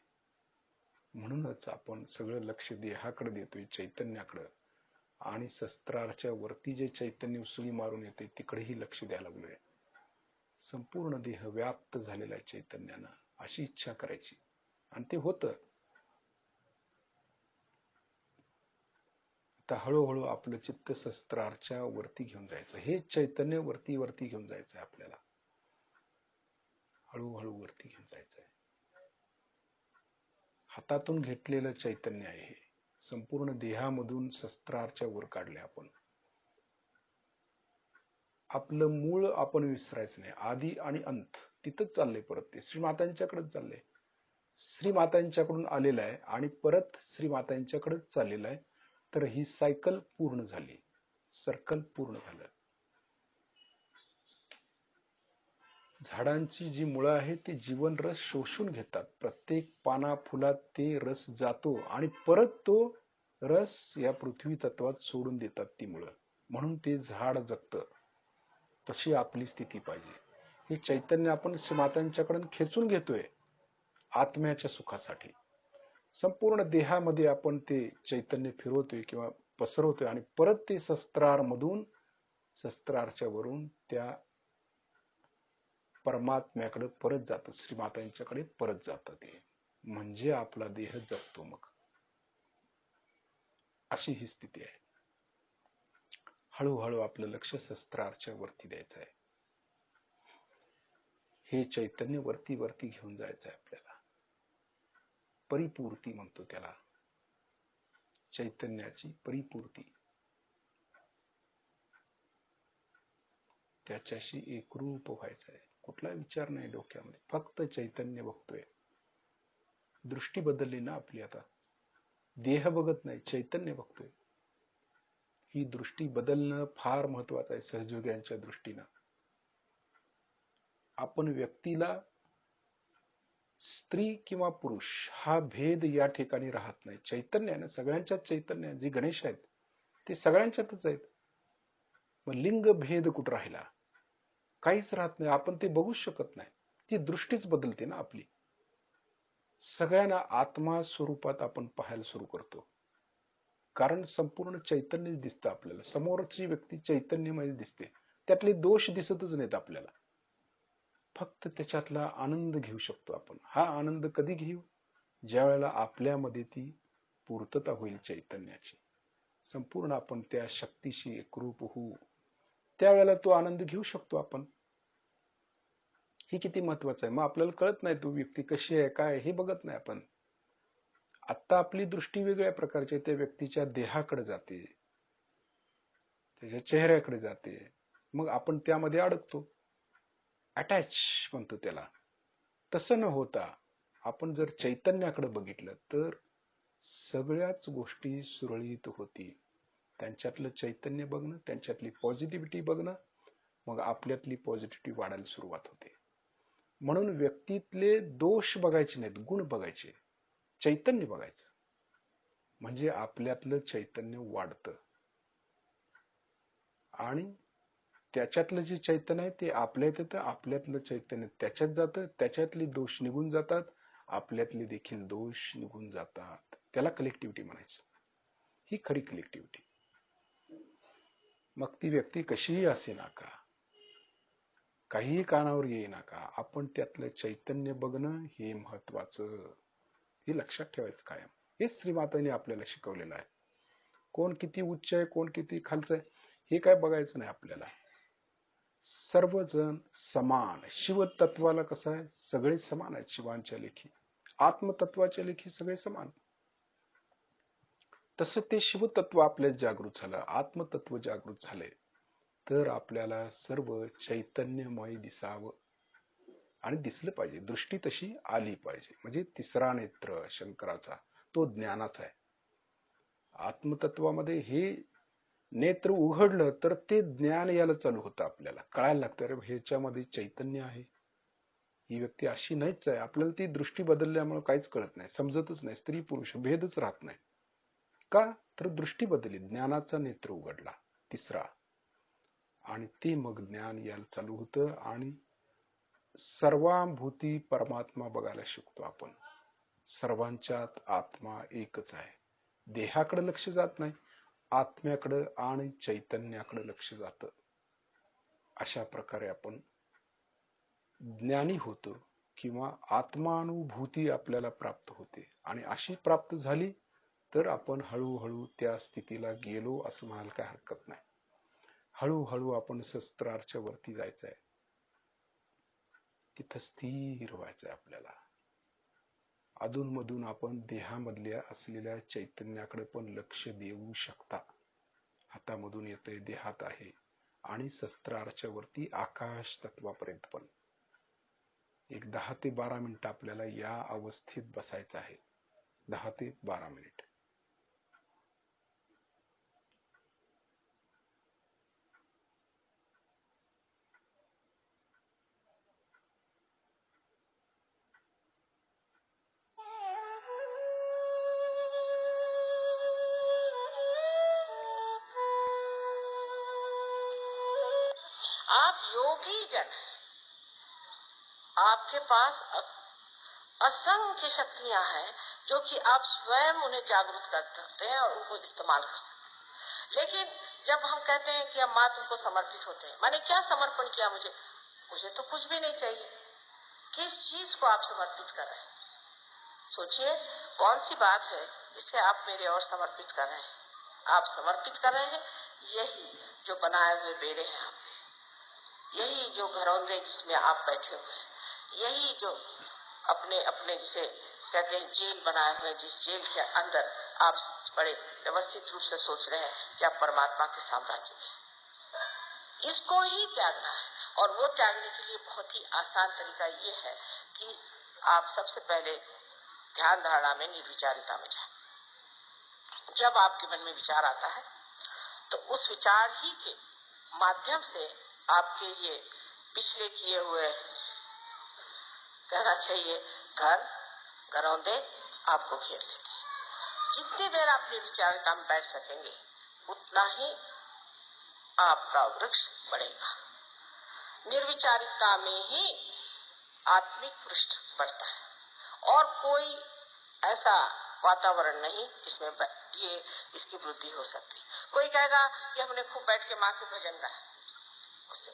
म्हणूनच आपण सगळं लक्ष देहाकडे देतोय, चैतन्याकडे. आणि शस्त्रारच्या वरती जे चैतन्य उसळी मारून येते तिकडेही लक्ष द्यायला लागलोय. संपूर्ण देह व्याप्त झालेला आहे चैतन्यानं, अशी इच्छा करायची आणि ते होतं. आता हळूहळू आपलं चित्त सहस्त्रारच्या वरती घेऊन जायचं. हे चैतन्य वरती वरती घेऊन जायचंय आपल्याला. हळूहळू वरती घेऊन जायचंय. हातातून घेतलेलं चैतन्य आहे हे. संपूर्ण देहामधून सहस्त्रारच्या वर काढले आपण. आपलं मूळ आपण विसरायचं नाही. आधी आणि अंत तिथंच चाललंय परत ते. श्रीमातांच्याकडेच चाललंय. श्रीमातांच्याकडून आलेलं आहे आणि परत श्रीमातांच्याकडेच चाललेलं आहे. तर ही सायकल पूर्ण झाली. सर्कल पूर्ण झालं. झाडांची जी मुळं आहेत ती जीवन रस शोषून घेतात. प्रत्येक पाना फुलात ते रस जातो आणि परत तो रस या पृथ्वी तत्वात सोडून देतात ती मुळं. म्हणून ते झाड जगतं. तशी आपली स्थिती पाहिजे. हे चैतन्य आपण मातांच्याकडून खेचून घेतोय आत्म्याच्या सुखासाठी. संपूर्ण देहामध्ये आपण ते चैतन्य फिरवतोय किंवा पसरवतोय आणि परत ते शस्त्रारमधून शस्त्रारच्या वरून त्या परमात्म्याकडे परत जातं. श्रीमातांच्याकडे परत जातं ते. म्हणजे आपला देह जगतो मग. अशी ही स्थिती आहे. हळूहळू आपलं लक्ष शस्त्रारच्या वरती द्यायचं आहे. हे चैतन्य वरती वरती घेऊन जायचं आहे आपल्याला. परिपूर्ती म्हणतो त्याला. चैतन्याची परिपूर्ती. त्याच्याशी एकरूप व्हायचं आहे. कुठला विचार नाही डोक्यामध्ये. फक्त चैतन्य बघतोय. दृष्टी बदलली ना आपली आता. देह बघत नाही, चैतन्य बघतोय. ही दृष्टी बदलणं फार महत्वाचं आहे सहजयोग्यांच्या दृष्टीनं. आपण व्यक्तीला स्त्री किंवा पुरुष हा भेद या ठिकाणी राहत नाही. चैतन्य आहे ना, सगळ्यांच्याच चैतन्य. जे गणेश आहेत ते सगळ्यांच्यातच आहेत. मग लिंग भेद कुठं राहिला? काहीच राहत नाही. आपण ते बघूच शकत नाही. ती दृष्टीच बदलते ना आपली. सगळ्यांना आत्मा स्वरूपात आपण पाहायला सुरू करतो. कारण संपूर्ण चैतन्य दिसतं आपल्याला. समोरची व्यक्ती चैतन्यमय दिसते. त्यातले दोष दिसतच नाहीत आपल्याला. फक्त त्याच्यातला आनंद घेऊ शकतो आपण. हा आनंद कधी घेऊ? ज्या वेळेला आपल्यामध्ये ती पूर्तता होईल चैतन्याची. संपूर्ण आपण त्या शक्तीशी एकरूप होऊ. त्यावेळेला तो आनंद घेऊ शकतो आपण. हे किती महत्वाचं आहे. मग आपल्याला कळत नाही तो व्यक्ती कशी आहे, काय हे बघत नाही आपण. आता आपली दृष्टी वेगळ्या प्रकारची त्या व्यक्तीच्या देहाकडे जाते, त्याच्या चेहऱ्याकडे जाते. मग आपण त्यामध्ये अडकतो. अटॅच म्हणतो त्याला. तसं न होता आपण जर चैतन्याकडे बघितलं तर सगळ्याच गोष्टी सुरळीत होतील. त्यांच्यातलं चैतन्य बघणं, त्यांच्यातली पॉझिटिव्हिटी बघणं, मग आपल्यातली पॉझिटिव्हिटी वाढायला सुरुवात होते. म्हणून व्यक्तीतले दोष बघायचे नाहीत, गुण बघायचे, चैतन्य बघायचं. म्हणजे आपल्यातलं चैतन्य वाढतं आणि त्याच्यातलं जे चैतन्य आहे ते आपल्यात येतं. आपल्यातलं चैतन्य त्याच्यात जातं. त्याच्यातले दोष निघून जातात. आपल्यातले देखील दोष निघून जातात. त्याला कलेक्टिव्हिटी म्हणायचं. ही खरी कलेक्टिव्हिटी. मग ती व्यक्ती कशीही असे ना का, काहीही कानावर येईना का, आपण त्यातलं चैतन्य बघणं हे महत्वाचं. हे लक्षात ठेवायचं कायम. हेच श्रीमातांनी आपल्याला शिकवलेलं आहे. कोण किती उच्च आहे, कोण किती खालचं आहे, हे काय बघायचं नाही आपल्याला. सर्वजण समान. शिवतत्वाला कसं आहे, सगळे समान आहेत. शिवांच्या लेखी, आत्मतत्वाच्या लेखी सगळे समान. तसं ते शिवतत्व आपल्यात जागृत झालं, आत्मतत्व जागृत झाले, तर आपल्याला सर्व चैतन्यमय दिसावं आणि दिसलं पाहिजे. दृष्टी तशी आली पाहिजे. म्हणजे तिसरा नेत्र शंकराचा तो ज्ञानाचा आहे. आत्मतत्वामध्ये हे नेत्र उघडलं तर ते ज्ञान यायला चालू होतं. आपल्याला कळायला लागतं, अरे ह्याच्यामध्ये चैतन्य आहे, ही व्यक्ती अशी नाहीच आहे. आपल्याला ती दृष्टी बदलल्यामुळे काहीच कळत नाही, समजतच नाही. स्त्री पुरुष भेदच राहत नाही. का? तर दृष्टी बदलली, ज्ञानाचा नेत्र उघडला तिसरा, आणि ते मग ज्ञान यायला चालू होतं आणि सर्वांभूती परमात्मा बघायला शिकतो आपण. सर्वांच्यात आत्मा एकच आहे. देहाकडे लक्ष जात नाही, आत्म्याकडे आणि चैतन्याकडे लक्ष जातं. अशा प्रकारे आपण ज्ञानी होतो किंवा आत्मानुभूती आपल्याला प्राप्त होते. आणि अशी प्राप्त झाली तर आपण हळूहळू त्या स्थितीला गेलो असं म्हणायला काय हरकत नाही. हळूहळू आपण सहस्त्रारच्या वरती जायचं आहे. तिथं स्थिर व्हायचंय आपल्याला. अधूनमधून आपण देहामधल्या असलेल्या चैतन्याकडे पण लक्ष देऊ शकता. हातामधून येतंय, देहात आहे, आणि सहस्त्रारच्या वरती आकाश तत्वापर्यंत पण. एक 10 ते 12 मिनिटं आपल्याला या अवस्थेत बसायचं आहे. 10 ते 12 मिनिट. आप योगी जन, आपके पास असंख्य शक्तियां हैं जो कि आप स्वयं उन्हें जागरूक कर सकते हैं और उनको इस्तेमाल कर सकते हैं। लेकिन जब हम कहते हैं कि हम माँ तुमको समर्पित होते हैं, मैंने क्या समर्पण किया? मुझे तो कुछ भी नहीं चाहिए। किस चीज को आप समर्पित कर रहे हैं? सोचिए कौन सी बात है जिसे आप मेरे और समर्पित कर रहे हैं? आप समर्पित कर रहे हैं यही जो बनाए हुए बेड़े हैं आप, यही जो घरौंदे जिसमें आप बैठे हुए हैं, यही जो अपने अपने जिसे कहते हैं जेल बनाए हुए, जिस जेल के अंदर आप बड़े व्यवस्थित रूप से सोच रहे हैं कि आप परमात्मा के साम्राज्य में, इसको ही त्यागना है। और वो त्यागने के लिए बहुत ही आसान तरीका ये है कि आप सबसे पहले ध्यान धारणा में निर्विचारिता में जाए। जब आपके मन में विचार आता है तो उस विचार ही के माध्यम से आपके ये पिछले किए हुए, कहना चाहिए, घरौंदे आपको घेर लेते हैं। जितनी देर आप निर्विचारिता में बैठ सकेंगे उतना ही आपका वृक्ष बढ़ेगा। निर्विचारिता में ही आत्मिक पृष्ठ बढ़ता है और कोई ऐसा वातावरण नहीं जिसमें ये इसकी वृद्धि हो सकती। कोई कहेगा कि हमने खूब बैठ के माँ के भजन गाए, उससे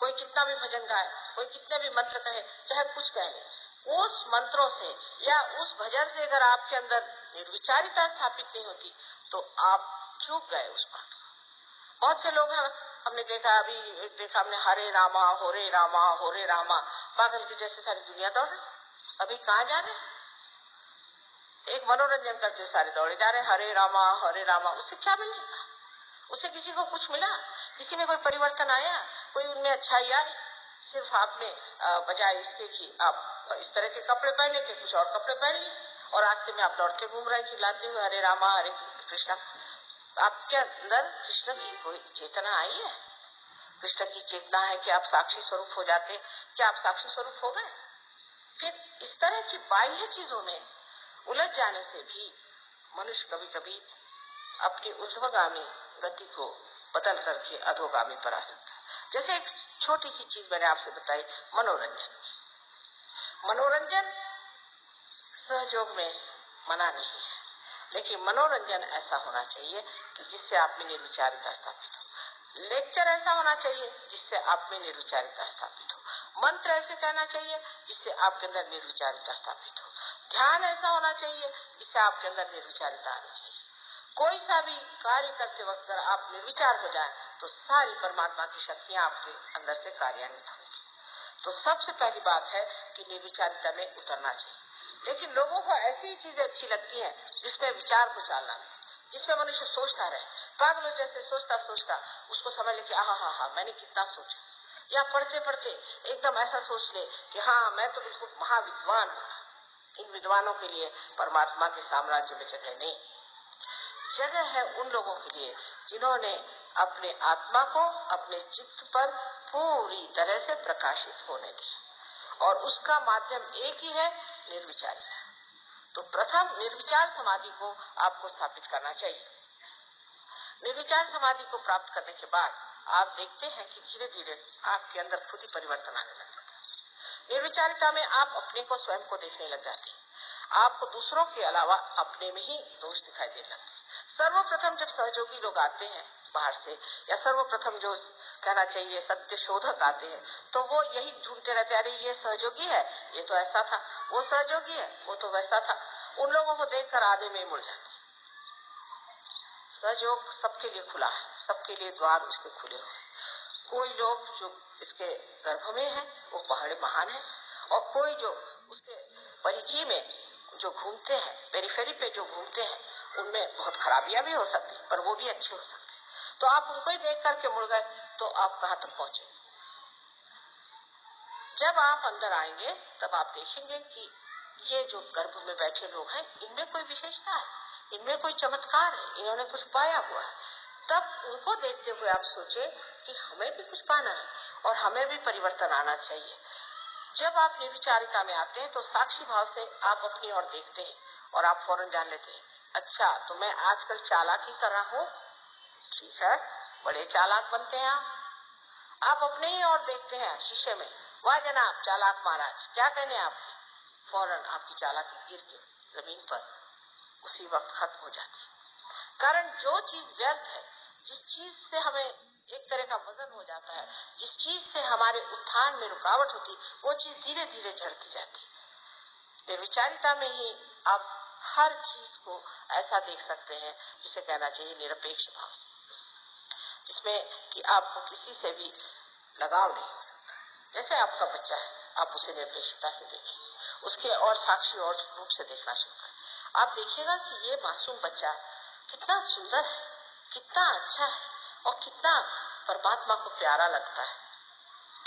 कोई कितना भी भजन गाए, कोई कितने भी मंत्र कहे, चाहे कुछ कहे, उस मंत्रों से या उस भजन से अगर आपके अंदर निर्विचारिता स्थापित नहीं होती तो आप चूक गए उस बात। बहुत से लोग हैं, हमने देखा, अभी देखा हमने, हरे रामा होरे रामा होरे रामा, पागल की जैसे सारी दुनिया दौड़ रही। अभी कहाँ जा रहे? एक मनोरंजन करते सारे दौड़े जा रहे, हरे रामा। उससे क्या मिलेगा? उससे किसी को कुछ मिला? किसी में कोई परिवर्तन आया? कोई उनमें अच्छाई आई? सिर्फ आपने बजाय इसके कि आप इस तरह के कपड़े पहन लेके कुछ और कपड़े पहन लिए और रास्ते में आप दौड़ते घूम रहे, चिल्लाते हुए हरे रामा हरे कृष्णा। आपके अंदर कृष्ण की कोई चेतना आई है? कृष्ण की चेतना है कि आप साक्षी स्वरूप हो जाते, क्या आप साक्षी स्वरूप हो गए? फिर इस तरह की बाह्य चीजों में उलझ जाने से भी मनुष्य कभी कभी अपनी ऊर्ध्वगामी गति को बदल करके अधोगामी पर आ सकता है। जैसे एक छोटी सी चीज मैंने आपसे बताई, मनोरंजन सहयोग में मना नहीं है, लेकिन मनोरंजन ऐसा होना चाहिए कि जिससे आप में निर्विचारिता स्थापित हो। लेक्चर ऐसा होना चाहिए जिससे आप में निर्विचारिता स्थापित हो। मंत्र ऐसे कहना चाहिए जिससे आपके अंदर निर्विचारिता स्थापित हो। ध्यान ऐसा होना चाहिए जिससे आपके अंदर निर्विचारिता आनी चाहिए। कोई सा भी कार्य करते वक्त अगर आप निर्विचार हो जाए तो सारी परमात्मा की शक्तियां आपके अंदर से कार्यान्वित होंगी। तो सबसे पहली बात है कि निर्विचारिता में उतरना चाहिए। लेकिन लोगों को ऐसी चीजें अच्छी लगती हैं जिसमें विचार को चालना है, जिसमें मनुष्य सोचता रहे, पागलों जैसे सोचता सोचता उसको समझ ले कि हाँ मैंने कितना सोचा, या पढ़ते पढ़ते एकदम ऐसा सोच ले कि हाँ मैं तो बिल्कुल महाविद्वान हूँ। इन विद्वानों के लिए परमात्मा के साम्राज्य में जगह नहीं। जगह है उन लोगों के लिए जिन्होंने अपने आत्मा को अपने चित्त पर पूरी तरह से प्रकाशित होने दिया, और उसका माध्यम एक ही है, निर्विचारिता। तो प्रथम निर्विचार समाधि को आपको स्थापित करना चाहिए। निर्विचार समाधि को प्राप्त करने के बाद आप देखते हैं कि धीरे धीरे आपके अंदर खुद ही परिवर्तन आने लगता है। निर्विचारिता में आप अपने को, स्वयं को देखने लग जाते हैं। आपको दूसरों के अलावा अपने में ही दोष दिखाई देने लगते हैं। सर्वप्रथम जब सहयोगी लोग आते हैं बाहर से, या सर्वप्रथम जो कहना चाहिए सत्य शोधक आते हैं, तो वो यही ढूंढते रहते, अरे ये सहयोगी है, ये तो ऐसा था, वो सहयोगी है, वो तो वैसा था। उन लोगों को देखकर आधे में मुड़ जाते, सहयोग सबके लिए खुला है, सबके लिए द्वार उसके खुले हुए। कोई लोग जो इसके गर्भ में है वो बड़े महान है, और कोई जो उसके परिधि में जो घूमते हैं, पेरिफेरी पे जो घूमते हैं, उनमें बहुत खराबियां भी हो सकती, पर वो भी अच्छे हो सकते। तो आप उनको ही देख करके मुड़ गए तो आप कहाँ तक पहुंचे। जब आप अंदर आएंगे तब आप देखेंगे कि ये जो गर्भ में बैठे लोग हैं, इनमें कोई विशेषता है, इनमें कोई चमत्कार है, इन्होंने कुछ पाया हुआ है। तब उनको देखते हुए आप सोचे कि हमें भी कुछ पाना है और हमें भी परिवर्तन आना चाहिए। जब आप निर्विचारिता में आते हैं तो साक्षी भाव से आप अपनी ओर देखते हैं और आप फौरन जान लेते हैं, अच्छा तो मैं आजकल चालाकी कर रहा हूँ, ठीक है, बड़े चालाक बनते हैं आप अपने ही ओर देखते हैं शीशे में, वाह जनाब चालाक महाराज, क्या कहने आप, फौरन आपकी चालाकी गिर के जमीन पर उसी वक्त खत्म हो जाती है। कारण जो चीज व्यर्थ है, जिस चीज से हमें एक तरह का वजन हो जाता है, जिस चीज से हमारे उत्थान में रुकावट होती, वो चीज धीरे धीरे झड़ती जाती है। निर्विचारिता में ही आप हर चीज को ऐसा देख सकते हैं, जिसे कहना चाहिए निरपेक्ष भाव से, जिसमें कि आपको किसी से भी लगाव नहीं हो सकता। जैसे आपका बच्चा है, आप उसे निरपेक्षता से देखें, उसके और साक्षी और रूप से देखना शुरू करें। आप देखिएगा कि ये मासूम बच्चा कितना सुंदर है, कितना अच्छा है और कितना परमात्मा को प्यारा लगता है।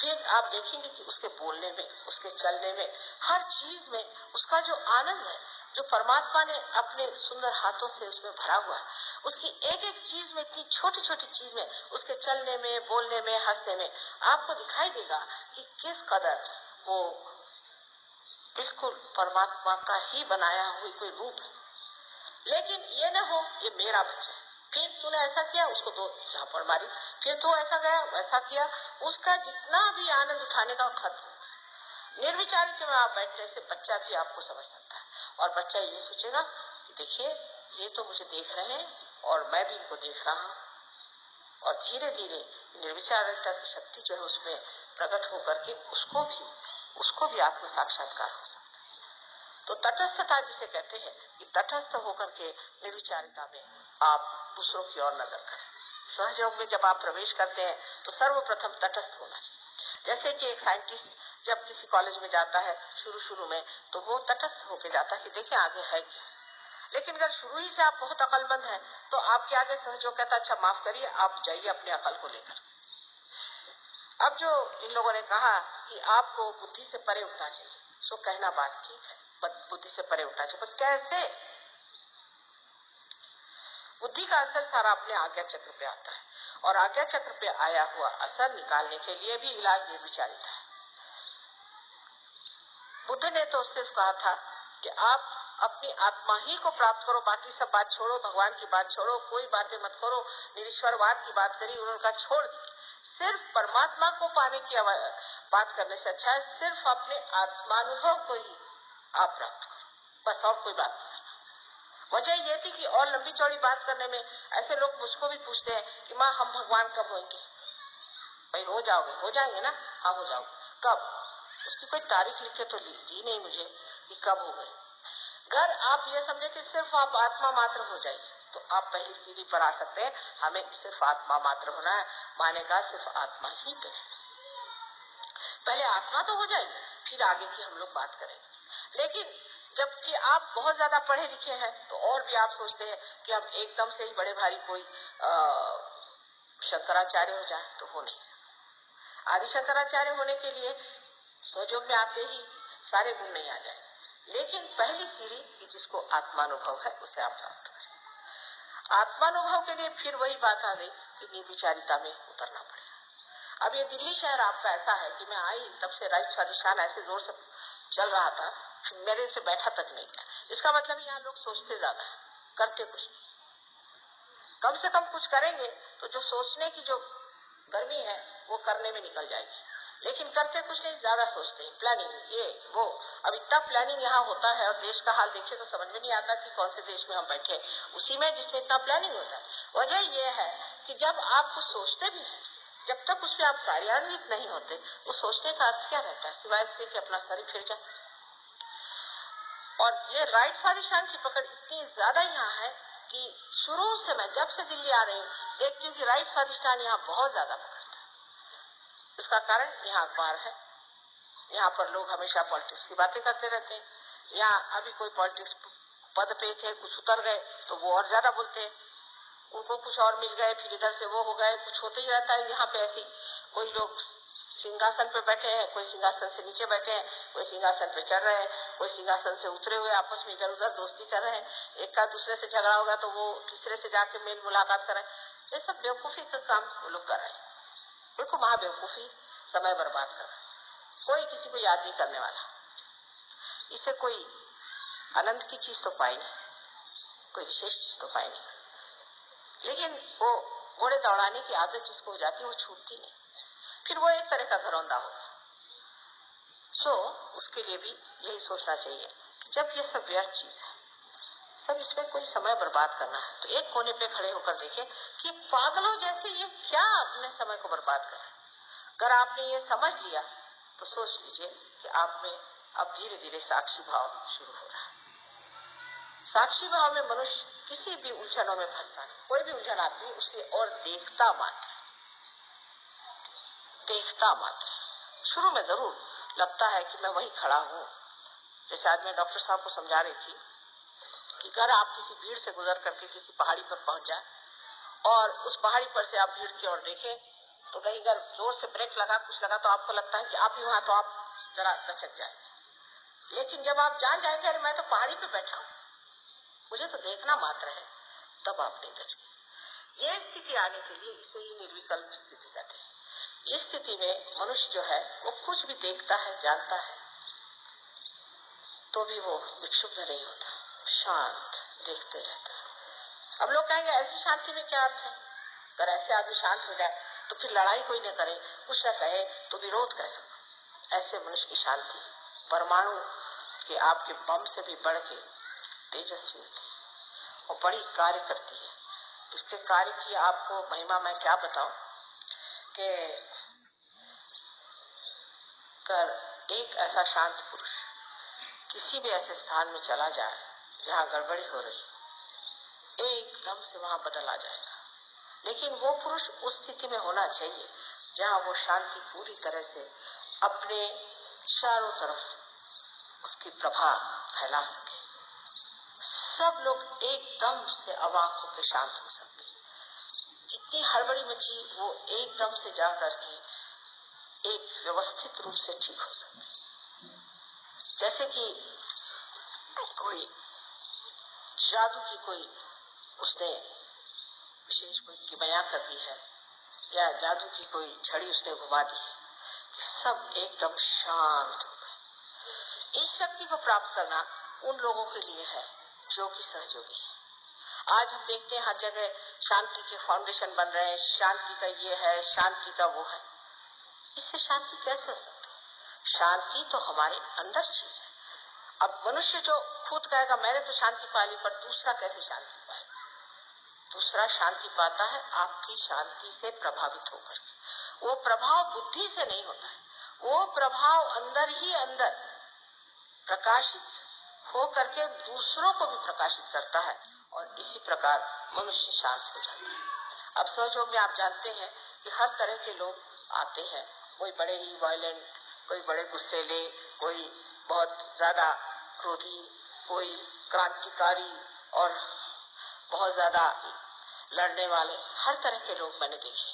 फिर आप देखेंगे कि उसके बोलने में, उसके चलने में, हर चीज में उसका जो आनंद है, जो परमात्मा ने अपने सुंदर हाथों से उसमें भरा हुआ है, उसकी एक एक चीज में, इतनी छोटी छोटी चीज में, उसके चलने में, बोलने में, हंसने में आपको दिखाई देगा कि किस कदर वो बिल्कुल परमात्मा का ही बनाया हुआ कोई रूप है। लेकिन ये न हो ये मेरा बच्चा है, फिर तूने ऐसा किया, उसको दो झापड़ मारी, फिर तो ऐसा गया वैसा किया, उसका जितना भी आनंद उठाने का खत्म। निर्विचारिता में आप बैठने से बच्चा भी आपको समझ सकता है, और बच्चा ये सोचेगा कि देखिए ये तो मुझे देख रहे हैं और मैं भी इनको देख रहा हूँ, और धीरे धीरे निर्विचारिता की शक्ति जो है उसमें प्रकट होकर के उसको भी आत्म साक्षात्कार हो सकता है। तो तटस्थता जिसे कहते हैं कि तटस्थ होकर के निर्विचारिता में आप दूसरों की ओर नजर करें। सहयोग में जब आप प्रवेश करते हैं तो सर्वप्रथम तटस्थ होना चाहिए। जैसे कि एक साइंटिस्ट जब किसी कॉलेज में जाता है शुरू में, तो वो तटस्थ होकर जाता है कि देखिए आगे है क्या। लेकिन अगर शुरू ही से आप बहुत अकलमंद हैं तो आपके आगे सहयोग कहता अच्छा माफ करिए, आप जाइए अपने अकल को लेकर। अब जो इन लोगों ने कहा कि आपको बुद्धि से परे उठना चाहिए, सो कहना बात ठीक है, बुद्धि से परे उठना चाहिए, पर कैसे? बुद्धि का असर सारा अपने आज्ञा चक्र पे आता है, और आज्ञा चक्र पे आया हुआ असर निकालने के लिए भी इलाज निर्विचारिता है। बुद्ध ने तो सिर्फ कहा था कि आप अपनी आत्मा ही को प्राप्त करो, बाकी सब बात छोड़ो, भगवान की बात छोड़ो, कोई बातें मत करो। निरीश्वरवाद की बात करी, उन्होंने कहा छोड़ दी, सिर्फ परमात्मा को पाने की बात करने से अच्छा है सिर्फ अपने आत्मानुभव को ही आप प्राप्त करो, बस और कोई बात नहीं। वजह ये थी कि और लंबी चौड़ी बात करने में ऐसे लोग मुझको भी पूछते हैं कि माँ हम भगवान कब होंगे? भाई हो जाओगे, हो जाएंगे ना? हाँ हो जाओगे, कब? उसकी कोई तारीख लिख के तो दी नहीं मुझे कि कब हो गए। अगर आप ये समझे कि सिर्फ आप आत्मा मात्र हो जाइए तो आप पहली सीढ़ी पर आ सकते हैं। हमें सिर्फ आत्मा मात्र होना है, माने का सिर्फ आत्मा ही पे। पहले आत्मा तो हो जाएगी, फिर आगे की हम लोग बात करेंगे। लेकिन जबकि आप बहुत ज्यादा पढ़े लिखे हैं तो और भी आप सोचते हैं कि हम एकदम से ही बड़े भारी कोई शंकराचार्य हो जाए, तो हो नहीं सकता। आदि शंकराचार्य होने के लिए सहयोग में आते ही सारे गुण नहीं आ जाए, लेकिन पहली सीढ़ी कि जिसको आत्मानुभव है उसे आप प्राप्त करें। आत्मानुभव के लिए फिर वही बात आ गई कि निर्विचारिता में उतरना पड़ेगा। अब ये दिल्ली शहर आपका ऐसा है कि मैं आई तब से राइट स्वादिष्टान ऐसे जोर से चल रहा था, मेरे से बैठा तक नहीं गया। इसका मतलब यहाँ लोग सोचते ज्यादा है, करते कुछ नहीं। कम से कम कुछ करेंगे तो जो सोचने की जो गर्मी है वो करने में निकल जाएगी, लेकिन करते कुछ नहीं, ज्यादा सोचते हैं, प्लानिंग ये वो। अब इतना प्लानिंग यहाँ होता है और देश का हाल देखिए तो समझ में नहीं आता कि कौन से देश में हम बैठे उसी में जिसमें इतना प्लानिंग होता है। वजह यह है कि जब आप कुछ सोचते भी हैं, जब तक उसमें आप कार्यान्वित नहीं होते तो सोचने का अर्थ क्या रहता है सिवाय इसके कि अपना शरीर फिर जाए। और ये राइट स्वादिष्टान की पकड़ इतनी ज्यादा यहाँ है कि शुरू से मैं जब से दिल्ली आ रही हूँ देखती हूँ कि राइट स्वादिष्टान यहाँ बहुत ज्यादा पकड़ता है। इसका कारण यहाँ अखबार है, यहाँ पर लोग हमेशा पॉलिटिक्स की बातें करते रहते हैं। यहाँ अभी कोई पॉलिटिक्स पद पे थे, कुछ उतर गए तो वो और ज्यादा बोलते हैं, उनको कुछ और मिल गए, फिर इधर से वो हो गए, कुछ होते ही रहता है। यहाँ पे ऐसी कोई लोग सिंहासन पे बैठे हैं, कोई सिंहासन से नीचे बैठे हैं, कोई सिंहासन पे चढ़ रहे हैं, कोई सिंहासन से उतरे हुए आपस में इधर उधर दोस्ती कर रहे हैं। एक का दूसरे से झगड़ा होगा तो वो तीसरे से जाके मेल मुलाकात करें। ये सब बेवकूफी का काम वो लोग कर रहे हैं, बिल्कुल महाबेवकूफी, समय बर्बाद कर रहे हैं। कोई किसी को याद नहीं करने वाला, इससे कोई आनंद की चीज तो पाई नहीं, कोई विशेष चीज तो पाई नहीं। लेकिन वो घोड़े दौड़ाने की आदत जिसको हो जाती है वो छूटती नहीं, फिर वो एक तरह का घरौंदा होगा। उसके लिए भी यही सोचना चाहिए कि जब ये सब व्यर्थ चीज है, सब इसमें कोई समय बर्बाद करना है तो एक कोने पे खड़े होकर देखें कि पागलों जैसे ये क्या अपने समय को बर्बाद कर रहे हैं। अगर आपने ये समझ लिया तो सोच लीजिए कि आप में अब धीरे धीरे साक्षी भाव शुरू हो रहा है। साक्षी भाव में मनुष्य किसी भी उलझनों में फंसता नहीं, कोई भी उलझन आती है उसकी और देखता मात्र। शुरू में जरूर लगता है कि मैं वहीं खड़ा हूँ। जैसे आज मैं डॉक्टर साहब को समझा रही थी कि अगर आप किसी भीड़ से गुजर करके किसी पहाड़ी पर पहुंच जाए और उस पहाड़ी पर से आप भीड़ की ओर देखें तो कहीं अगर जोर से ब्रेक लगा कुछ लगा तो आपको लगता है कि आप ही वहां, तो आप जरा दचक जाए। लेकिन जब आप जान जाएंगे अरे मैं तो पहाड़ी पे बैठा हूँ, मुझे तो देखना मात्र है, तब आप नहीं दचेंगे। ये स्थिति आने के लिए इसे ही निर्विकल्प स्थिति कहते हैं। इस स्थिति में मनुष्य जो है वो कुछ भी देखता है, जानता है, तो भी वो विक्षुब्ध नहीं होता, शांत देखते रहता है। अब लोग कहेंगे ऐसी शांति में क्या अर्थ है? अगर ऐसे आदमी शांत हो जाए तो फिर लड़ाई कोई न करे, कुछ न कहे तो विरोध कैसे? ऐसे मनुष्य की शांति परमाणु के आपके बम से भी बढ़ के तेजस्वी होती है और बड़ी कार्य करती है। इसके कार्य की आपको महिमा मैं क्या बताऊं कि कर एक ऐसा शांत पुरुष किसी भी ऐसे स्थान में चला जाए जहाँ गड़बड़ी हो रही, एकदम से वहां बदल आ जाएगा। लेकिन वो पुरुष उस स्थिति में होना चाहिए जहाँ वो शांति पूरी तरह से अपने चारों तरफ उसकी प्रभा फैला सके। सब लोग एकदम से अवाक होकर शांत हो सकते। जितनी हड़बड़ी मची वो एकदम से जा करके एक व्यवस्थित रूप से ठीक हो सकते। जैसे कि कोई जादू की कोई उसने विशेष कोई किमया कर दी है या जादू की कोई छड़ी उसने घुमा दी है, सब एकदम शांत हो गए। इस शक्ति को प्राप्त करना उन लोगों के लिए है जो कि सहयोगी है। आज हम देखते हैं हर जगह शांति के फाउंडेशन बन रहे हैं, शांति का ये है, शांति का वो है। इससे शांति कैसे हो सकती है? शांति तो हमारे अंदर चीज है। अब मनुष्य जो खुद कहेगा मैंने तो शांति पा ली, पर दूसरा कैसे शांति पाएगा? दूसरा शांति पाता है आपकी शांति से प्रभावित होकर। वो प्रभाव बुद्धि से नहीं होता है, वो प्रभाव अंदर ही अंदर प्रकाशित हो करके दूसरों को भी प्रकाशित करता है और इसी प्रकार मनुष्य शांत हो जाता है। अब सहयोग में आप जानते हैं कि हर तरह के लोग आते हैं, कोई बड़े ही वायलेंट, कोई बड़े गुस्सेले, कोई बहुत ज्यादा क्रोधी, कोई क्रांतिकारी और बहुत ज्यादा लड़ने वाले, हर तरह के लोग मैंने देखे।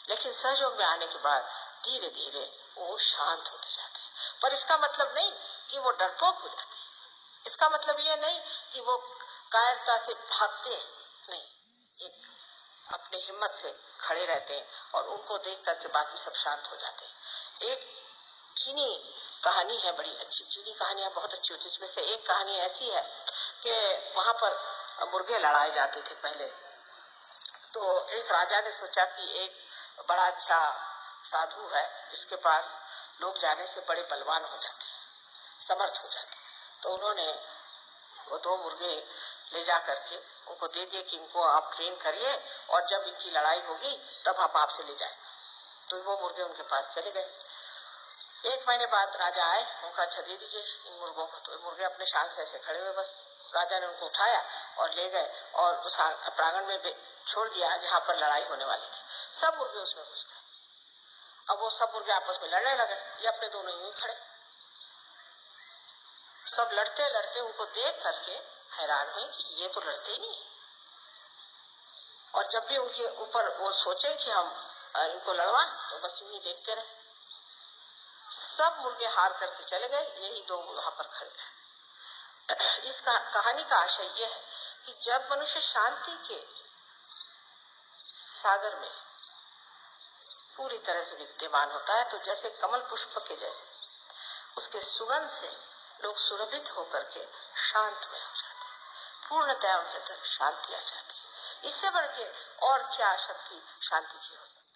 लेकिन सहयोग में आने के बाद धीरे धीरे वो शांत होते जाते हैं। पर इसका मतलब नहीं कि वो डरपोक हो जाते हैं, इसका मतलब ये नहीं कि वो कायरता से भागते हैं, नहीं, एक अपने हिम्मत से खड़े रहते हैं और उनको देख करके बाकी सब शांत हो जाते हैं। एक चीनी कहानी है, बड़ी अच्छी, चीनी कहानियां बहुत अच्छी होती है। इसमें से एक कहानी ऐसी है कि वहां पर मुर्गे लड़ाए जाते थे पहले। तो एक राजा ने सोचा कि एक बड़ा अच्छा साधु है जिसके पास लोग जाने से बड़े बलवान हो जाते हैं, समर्थ हो जाते हैं। तो उन्होंने वो 2 मुर्गे ले जा करके उनको दे दिए कि इनको आप ट्रेन करिए और जब इनकी लड़ाई होगी तब हम आपसे ले जाएंगे। तो वो मुर्गे उनके पास चले गए। 1 महीने बाद राजा आए, उनका अच्छा दे दीजिए इन मुर्गों को। तो मुर्गे अपने शान से ऐसे खड़े हुए, बस राजा ने उनको उठाया और ले गए और उस प्रांगण में छोड़ दिया जहाँ पर लड़ाई होने वाली थी। सब मुर्गे उसमें घुस गए। अब वो सब मुर्गे आपस में लड़ने लगे, ये अपने दोनों यूं खड़े। सब लड़ते लड़ते उनको देख करके हैरान हुए कि ये तो लड़ते ही नहीं। और जब भी उनके ऊपर वो सोचे कि हम इनको लड़वाएं तो बस यूं ही देखते रहे। सब मुर्गे हार करके चले गए, यही दो वहां पर खड़े गए। इस कहानी का आशय यह है कि जब मनुष्य शांति के सागर में पूरी तरह से विद्यमान होता है तो जैसे कमल पुष्प के जैसे उसके सुगंध से लोग सुरभित होकर के शांत हो जाते हैं, पूर्णतया उनके अंदर शांति आ जाती है। इससे बढ़ के और क्या शक्ति शांति की हो सकती है।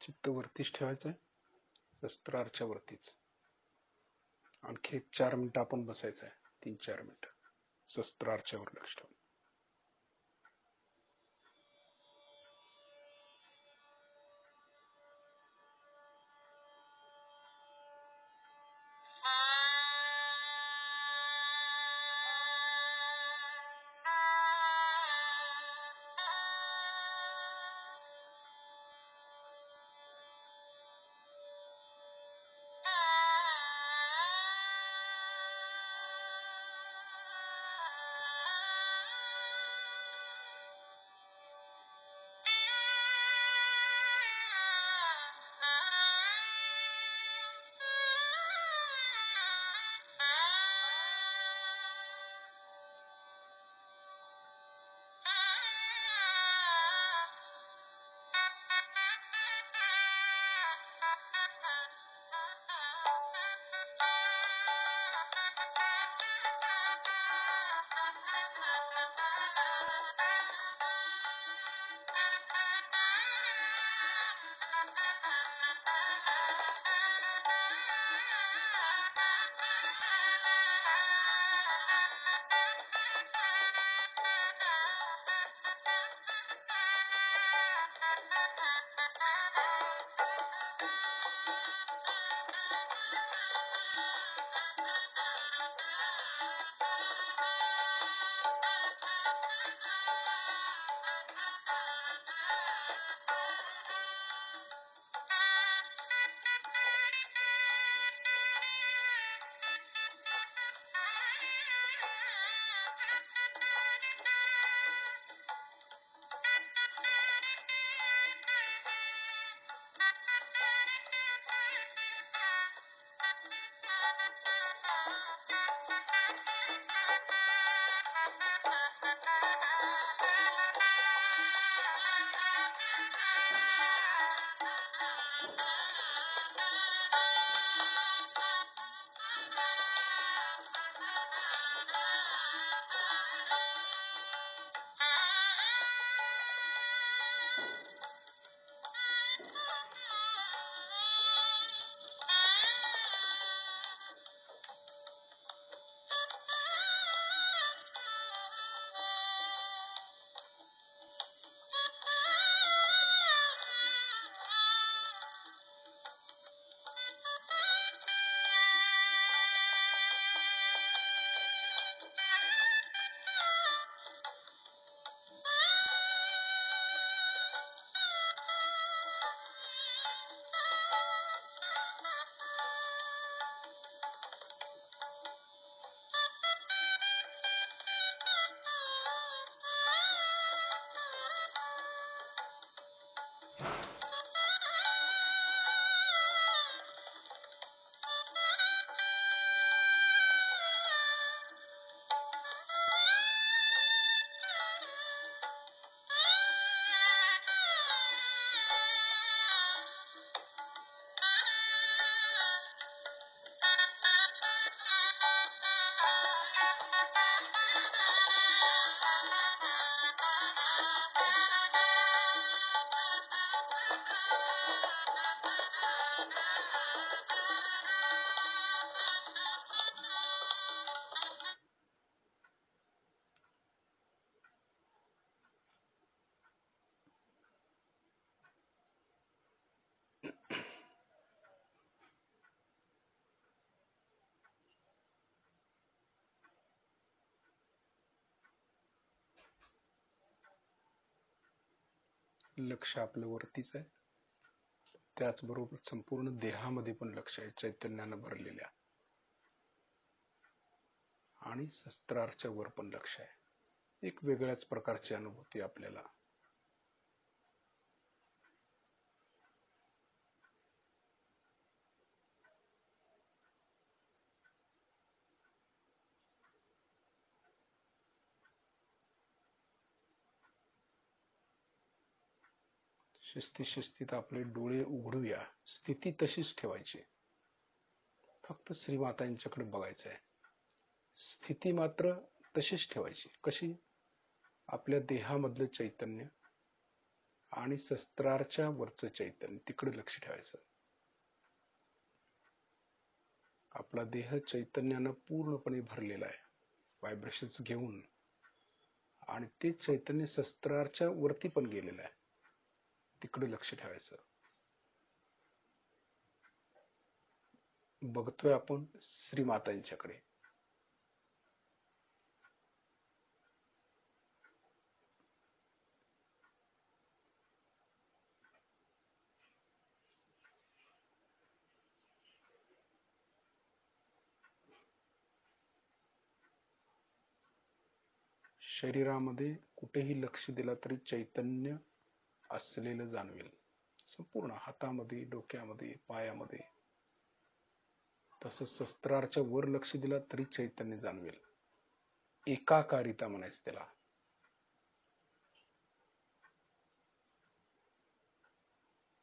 चित्त वरतीच ठेवायचंय, शस्त्राच्या वरतीच. आणखी 4 मिनिटं आपण बसायचंय, 3-4 मिनिटं शस्त्रार्च्यावर लक्ष ठेवून. लक्ष आपलं वरतीच आहे, त्याचबरोबर संपूर्ण देहामध्ये पण लक्ष आहे, चैतन्यानं भरलेल्या, आणि शस्त्राच्या वर पण लक्ष आहे. एक वेगळ्याच प्रकारची अनुभूती आपल्याला. शिस्तीत आपले डोळे उघडूया. स्थिती तशीच ठेवायची. फक्त श्रीमातांच्याकडे बघायचं आहे. स्थिती मात्र तशीच ठेवायची. कशी? आपल्या देहामधलं चैतन्य आणि शस्त्राच्या वरचं चैतन्य, तिकडे लक्ष ठेवायचं. आपला देह चैतन्यानं पूर्णपणे भरलेला आहे, व्हायब्रेशन्स घेऊन, आणि ते चैतन्य शस्त्राच्या वरती पण गेलेलं आहे, तिकडे लक्ष ठेवायचं. बघतोय आपण श्रीमातांच्याकडे. शरीरामध्ये कुठेही लक्ष दिला तरी चैतन्य असलेलं जाणवेल. संपूर्ण हातामध्ये, डोक्यामध्ये, पायामध्ये. तसंच शस्त्राच्या वर लक्ष दिला तरी चैतन्य जाणवेल. एकाकारिता म्हणायचं त्याला.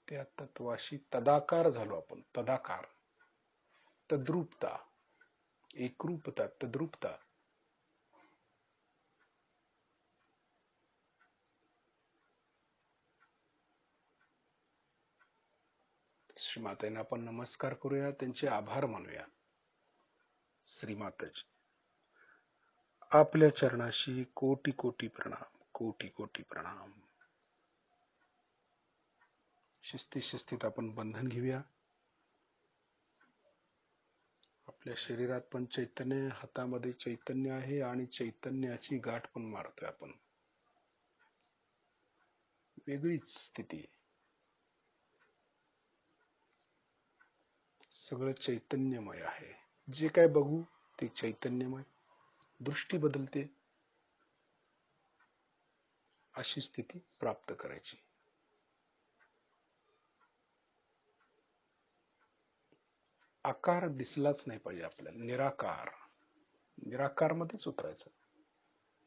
त्या तत्वाशी तदाकार झालो आपण. तदाकार, तद्रूपता, एकरूपता, तद्रूपता. श्रीमातांना आपण नमस्कार करूया, त्यांचे आभार मानूया. श्रीमाताजी, आपल्या चरणाशी कोटी कोटी प्रणाम, कोटी कोटी प्रणाम. शिस्तीत आपण बंधन घेऊया. आपल्या शरीरात पण चैतन्य, हातामध्ये चैतन्य आहे, आणि चैतन्याची गाठ पण मारतोय आपण. वेगळीच स्थिती. सगळं चैतन्यमय आहे. जे काय बघू ते चैतन्यमय. दृष्टी बदलते, अशी स्थिती प्राप्त करायची. आकार दिसलाच नाही पाहिजे आपल्याला. निराकार, निराकार मध्येच उतरायचं.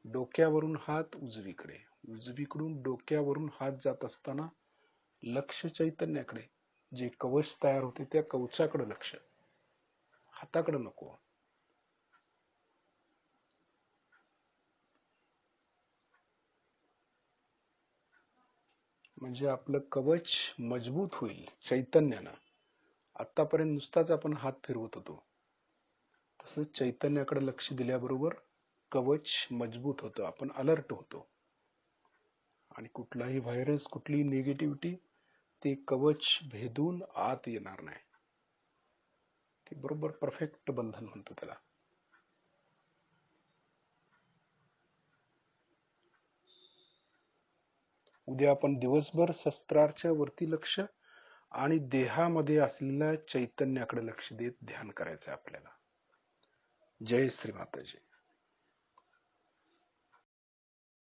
डोक्यावरून हात उजवीकडे, उजवीकडून डोक्यावरून हात जात असताना लक्ष चैतन्याकडे. जे कवच तयार होते त्या कवचाकडे लक्ष, हाताकडे नको. म्हणजे आपलं कवच मजबूत होईल चैतन्यानं. आतापर्यंत नुसताच आपण हात फिरवत होतो, तसंच चैतन्याकडे लक्ष दिल्याबरोबर कवच मजबूत होतं, आपण अलर्ट होतो, आणि कुठलाही व्हायरस, कुठलीही निगेटिव्हिटी ते कवच भेदून आत येणार नाही. ते बरोबर परफेक्ट बंधन म्हणतो त्याला. उद्या आपण दिवसभर शस्त्राच्या वरती लक्ष आणि देहामध्ये असलेल्या चैतन्याकडे लक्ष देत ध्यान करायचं आपल्याला. जय श्री माताजी.